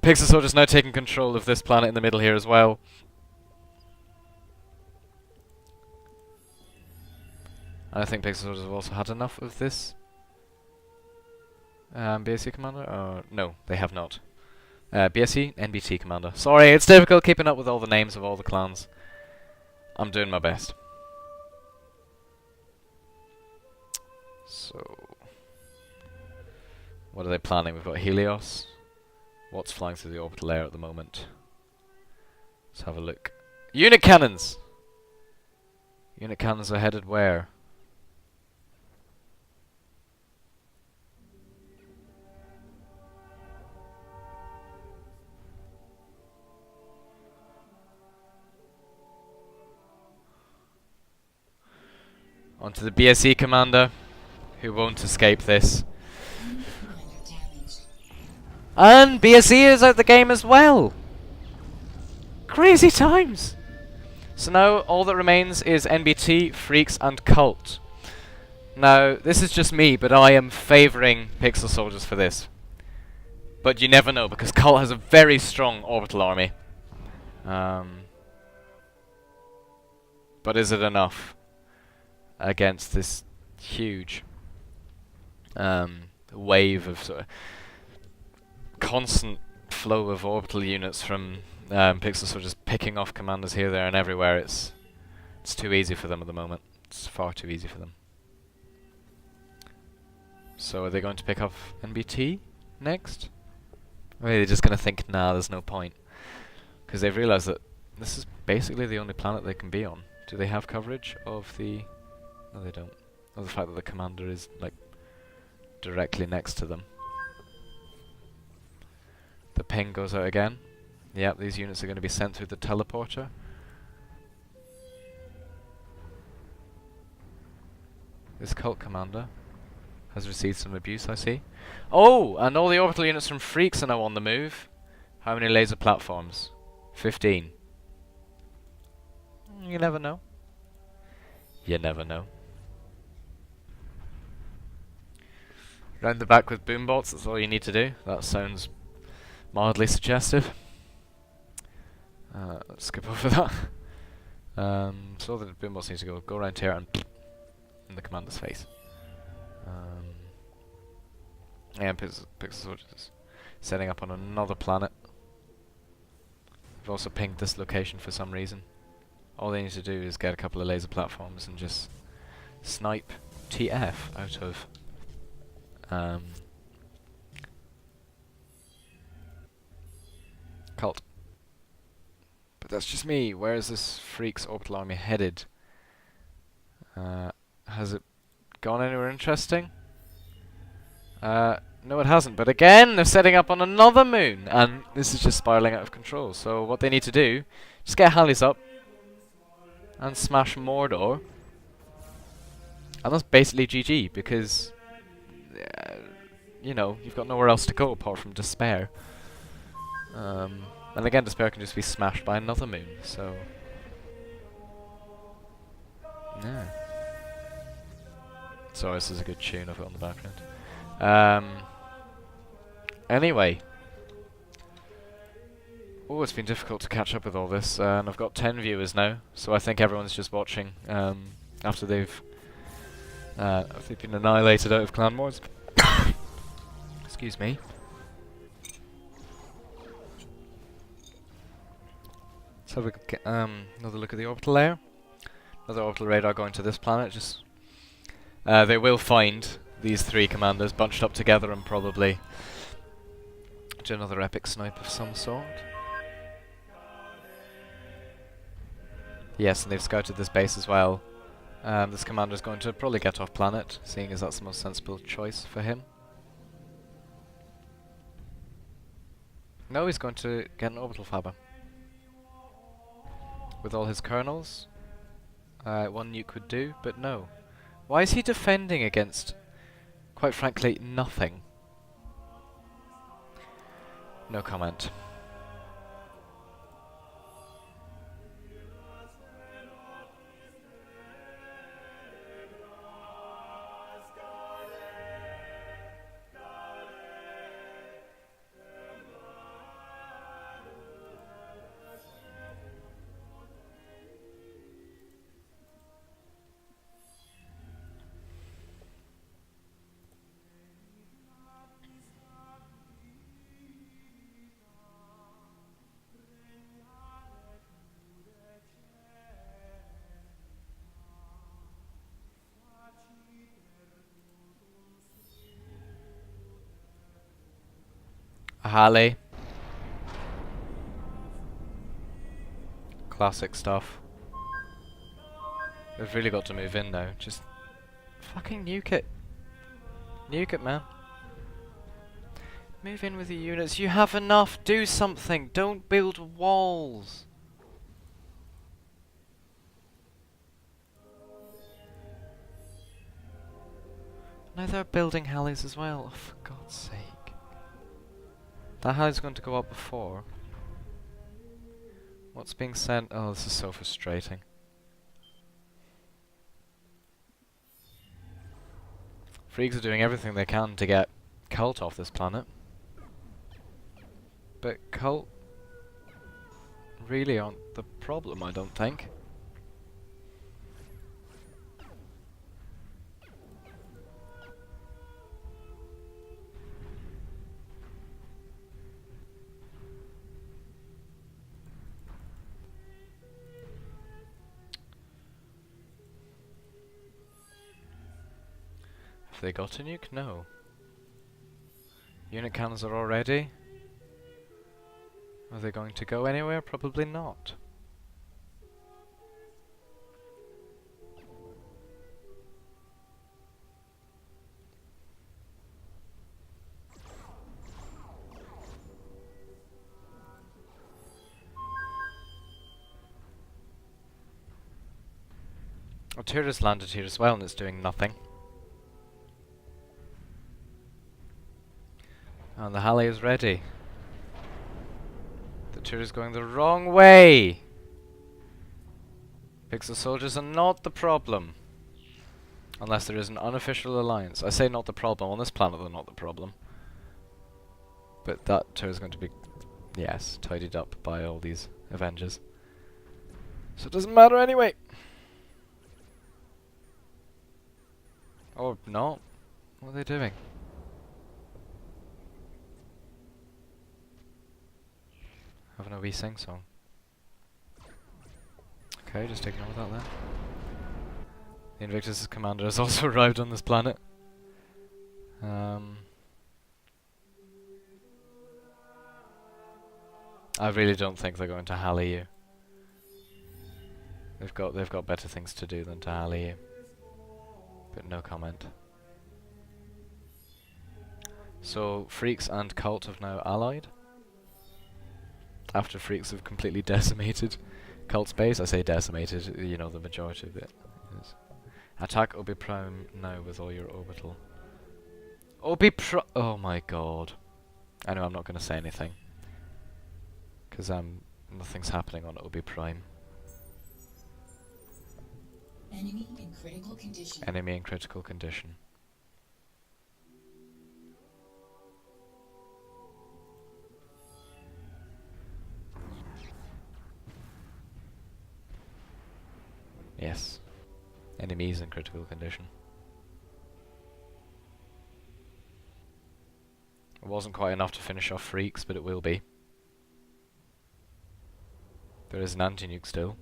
Pixel Soldiers now taking control of this planet in the middle here as well. And I think Pixel Soldiers have also had enough of this BSE commander. No, they have not. BSE, NBT commander. Sorry, it's difficult keeping up with all the names of all the clans. I'm doing my best. So, what are they planning? We've got Helios. What's flying through the orbital air at the moment? Let's have a look. Unit cannons! Unit cannons are headed where? Onto the BSE commander, who won't escape this. And BSE is out the game as well! Crazy times! So now all that remains is NBT, Freaks and Cult. Now, this is just me, but I am favouring Pixel Soldiers for this. But you never know, because Cult has a very strong orbital army. But is it enough against this huge wave of sort of constant flow of orbital units from Pixel Soldiers picking off commanders here, there and everywhere? It's too easy for them at the moment. It's far too easy for them. So are they going to pick up NBT next? Or are they just going to think, nah, there's no point? Because they've realised that this is basically the only planet they can be on. Do they have coverage of the... No, they don't. Of the fact that the commander is, like, directly next to them. The ping goes out again. Yep, these units are going to be sent through the teleporter. This Cult commander has received some abuse, I see. Oh, and all the orbital units from Freaks are now on the move. How many laser platforms? 15. You never know. You never know. Round the back with boombots, that's all you need to do. That sounds mildly suggestive. Let's skip over that. So the boombots need to go around here and in the commander's face. And Pixel Soldiers setting up on another planet. I've also pinged this location for some reason. All they need to do is get a couple of laser platforms and just snipe TF out of Cult. But that's just me. Where is this freak's orbital army headed? Has it gone anywhere interesting? No, it hasn't. But again, they're setting up on another moon, and this is just spiraling out of control. So what they need to do, just get Hallies up and smash Mordor. And that's basically GG, because, you know, you've got nowhere else to go apart from despair. And again, despair can just be smashed by another moon, so... yeah. Sorry, this is a good tune I've got in the background. Anyway. Oh, it's been difficult to catch up with all this, and I've got 10 viewers now, so I think everyone's just watching after they've been annihilated out of Clanwars. Excuse me. Let's have another look at the orbital layer. Another orbital radar going to this planet. Just they will find these three commanders bunched up together and probably do another epic snipe of some sort. Yes, and they've scouted this base as well. This commander's going to probably get off planet, seeing as that's the most sensible choice for him. No, he's going to get an orbital fabber. With all his kernels. One nuke would do, but no. Why is he defending against, quite frankly, nothing? No comment. Harley. Classic stuff. We've really got to move in now. Just fucking nuke it. Nuke it, man. Move in with the units. You have enough. Do something. Don't build walls. Now they're building Hallies as well. Oh, for God's sake. That Hallie's going to go up before. What's being sent? Oh, this is so frustrating. Freaks are doing everything they can to get Cult off this planet. But Cult really aren't the problem, I don't think. Have they got a nuke? No. Unit cannons are all ready. Are they going to go anywhere? Probably not. Artilleri's landed here as well and it's doing nothing. And the Halley is ready. The turret is going the wrong way! Pixel soldiers are not the problem. Unless there is an unofficial alliance. I say not the problem. On this planet they're not the problem. But that turret is going to be Yes, tidied up by all these Avengers. So it doesn't matter anyway. Or not. What are they doing? Having a wee sing-song. Okay, just ignore that then. The Invictus' commander has also arrived on this planet. I really don't think they're going to hally you. They've got better things to do than to hally you. But no comment. So Freaks and Cult have now allied. After Freaks have completely decimated Cult's base. I say decimated, you know, the majority of it is. Attack Obi Prime now with all your orbital. Oh my god. I know I'm not going to say anything. Because nothing's happening on Obi Prime. Enemy in critical condition. Enemy in critical condition. Yes. Enemies in critical condition. It wasn't quite enough to finish off Freaks, but it will be. There is an anti-nuke still.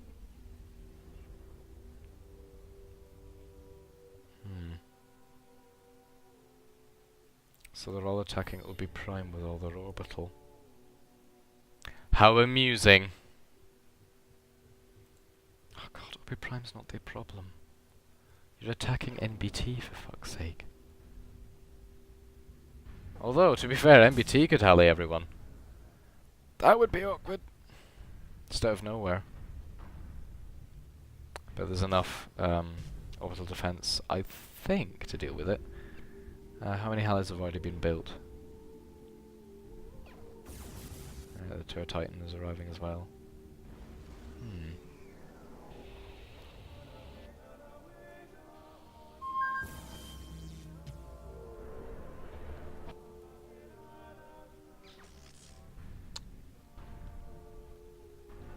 So they're all attacking Obi Prime with all their orbital. How amusing! Oh god, Obi Prime's not the problem. You're attacking NBT for fuck's sake. Although, to be fair, NBT could hally everyone. That would be awkward. Just out of nowhere. But there's enough orbital defense, I think, to deal with it. How many Hallies have already been built? The Turret Titan is arriving as well.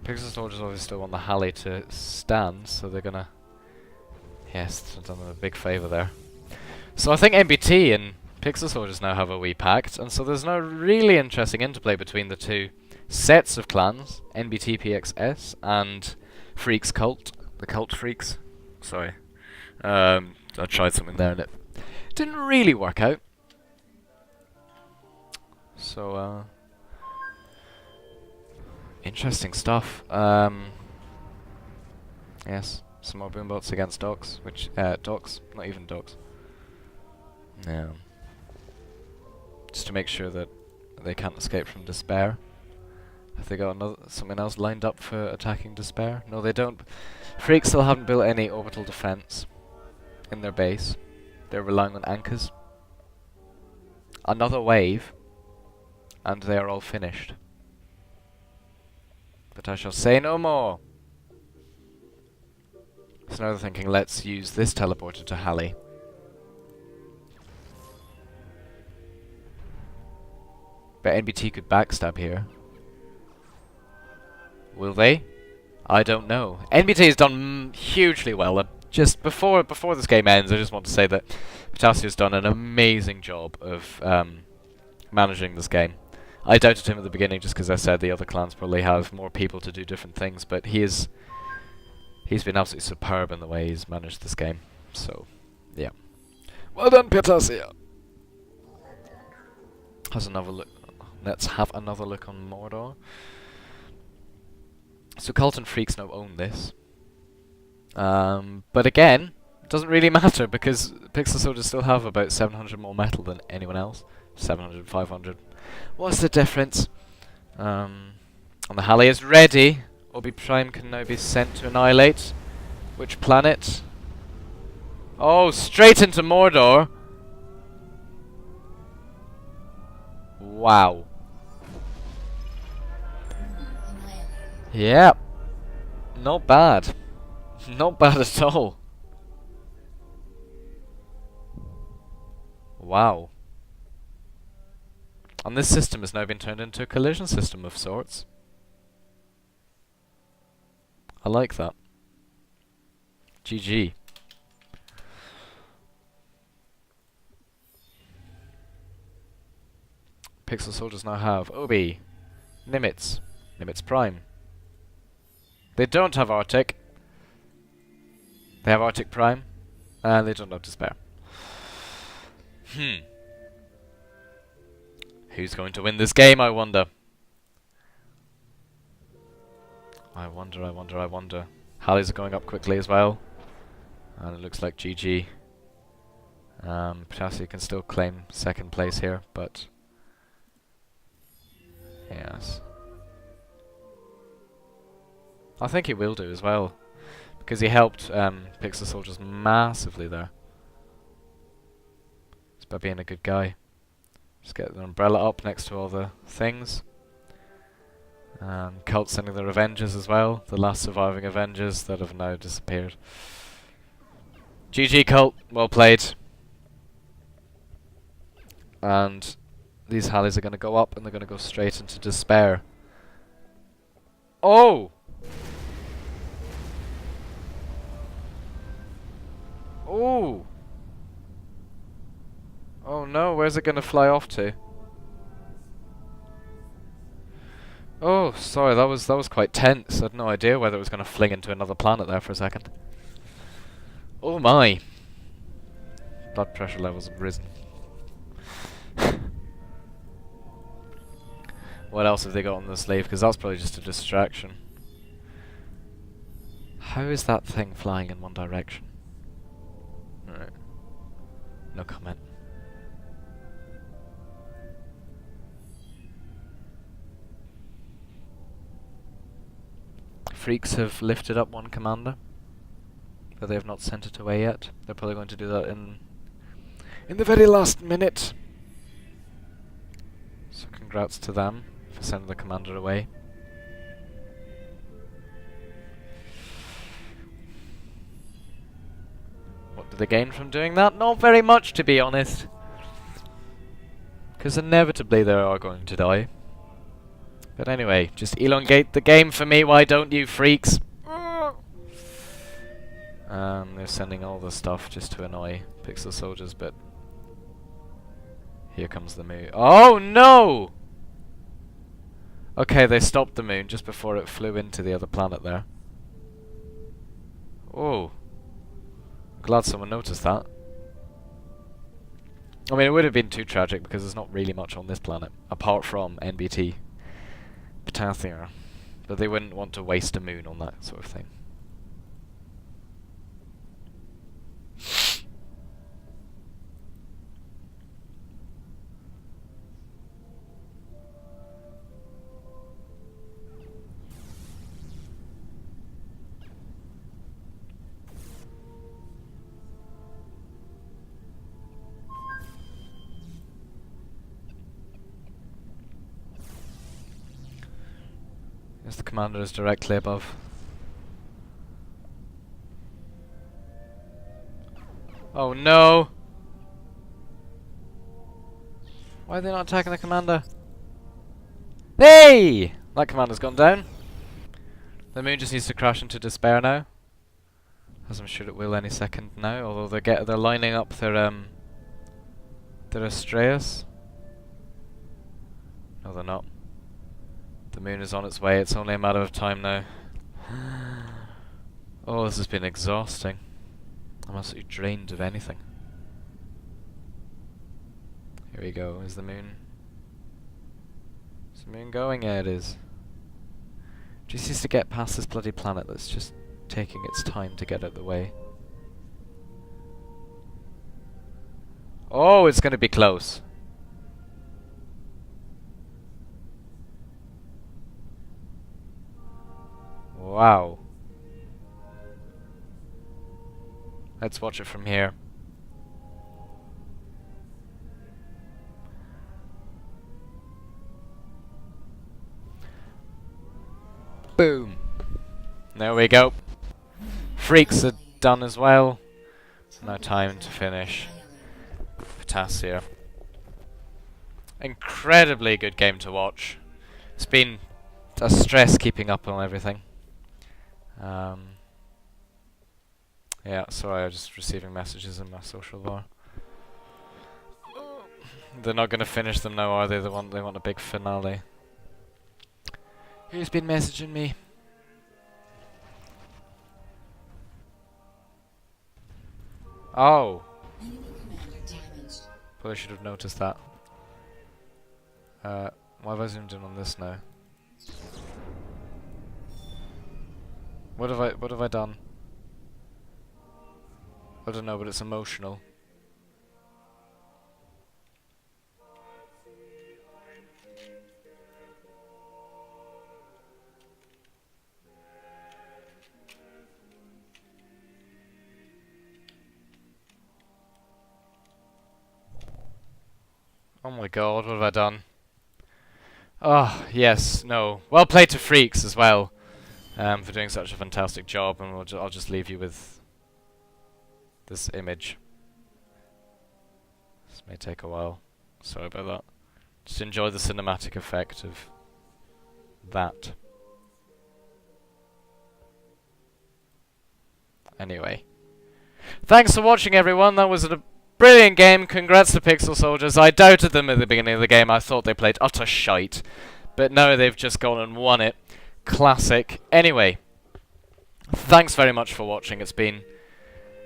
Pixel Soldiers obviously still want the Halley to stand, so they're gonna... Yes, they've done them a big favour there. So I think NBT and Pixel Soldiers now have a wee pact, and so there's no really interesting interplay between the two sets of clans, NBT PXS and Freaks Cult, the Cult Freaks. Sorry. I tried something there and it didn't really work out. So, interesting stuff. Yes, some more boombots against docs, which, docs, not even docs. No. Just to make sure that they can't escape from despair. Have they got something else lined up for attacking despair? No, they don't. Freaks still haven't built any orbital defense in their base. They're relying on anchors. Another wave, and they are all finished. But I shall say no more. So now they're thinking, let's use this teleporter to hally. But NBT could backstab here. Will they? I don't know. NBT has done hugely well. Just before this game ends, I just want to say that Potassium's done an amazing job of managing this game. I doubted him at the beginning just because I said the other clans probably have more people to do different things, but he's been absolutely superb in the way he's managed this game. So, yeah. Well done, Potassium! Has another look. Let's have another look on Mordor. So Cult and Freaks now own this. But again, it doesn't really matter because Pixel Soldiers still have about 700 more metal than anyone else. 700, 500. What's the difference? And the Halley is ready. Obi Prime can now be sent to annihilate. Which planet? Oh, straight into Mordor. Wow. Yep. Not bad. Not bad at all. Wow. And this system has now been turned into a collision system of sorts. I like that. GG. Pixel soldiers now have Obi, Nimitz, Nimitz Prime. They don't have Arctic. They have Arctic Prime, and they don't have Despair. Who's going to win this game, I wonder? I wonder. Hallies are going up quickly as well. And it looks like GG. Potassium can still claim second place here, but... yes. I think he will do as well. Because he helped Pixel Soldiers massively there. Just by being a good guy. Just get the umbrella up next to all the things. Cult sending their Avengers as well. The last surviving Avengers that have now disappeared. GG Cult, well played. And these Hallies are going to go up and they're going to go straight into Despair. Oh! Oh! Oh no, where's it going to fly off to? Oh, sorry, that was quite tense. I had no idea whether it was going to fling into another planet there for a second. Oh my! Blood pressure levels have risen. What else have they got on the sleeve? Because that's probably just a distraction. How is that thing flying in one direction? Alright. No comment. Freaks have lifted up one commander, but they have not sent it away yet. They're probably going to do that in the very last minute. So congrats to them for sending the commander away. What do they gain from doing that? Not very much, to be honest. Because inevitably they are going to die. But anyway, just elongate the game for me, why don't you, freaks? They're sending all the stuff just to annoy Pixel Soldiers, but... here comes the moon. Oh no! Okay, they stopped the moon just before it flew into the other planet there. Oh. I'm glad someone noticed that. I mean, it would have been too tragic because there's not really much on this planet, apart from NBT. Potassium. But they wouldn't want to waste a moon on that sort of thing. Yes, the commander is directly above. Oh no! Why are they not attacking the commander? Hey! That commander's gone down. The moon just needs to crash into Despair now. As I'm sure it will any second now, although they're lining up their Astraeus. No, they're not. The moon is on its way, it's only a matter of time now. Oh, this has been exhausting. I'm absolutely drained of anything. Here we go, is the moon? Is the moon going? Yeah, it is. Just needs to get past this bloody planet that's just taking its time to get out of the way. Oh, it's going to be close. Wow. Let's watch it from here. Boom. There we go. Freaks are done as well. Now time to finish Potassium. incredibly good game to watch. It's been a stress keeping up on everything. Yeah, sorry, I'm just receiving messages in my social bar. They're not going to finish them now, are they? They want a big finale. Who's been messaging me? Oh. Enemy commander damaged. Probably should have noticed that. Why have I zoomed in on this now? What have I done? I don't know, but it's emotional. Oh my god, what have I done? Oh, yes, no. Well played to Freaks as well, for doing such a fantastic job, and I'll just leave you with this image. This may take a while. Sorry about that. Just enjoy the cinematic effect of that. Anyway. Thanks for watching, everyone. That was a brilliant game. Congrats to Pixel Soldiers. I doubted them at the beginning of the game. I thought they played utter shite. But no, they've just gone and won it. Classic. Anyway. Thanks very much for watching. It's been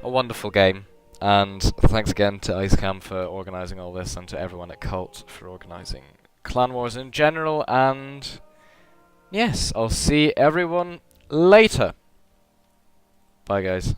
a wonderful game. And thanks again to Icecam for organising all this, and to everyone at Cult for organising Clanwars in general. And yes, I'll see everyone later. Bye, guys.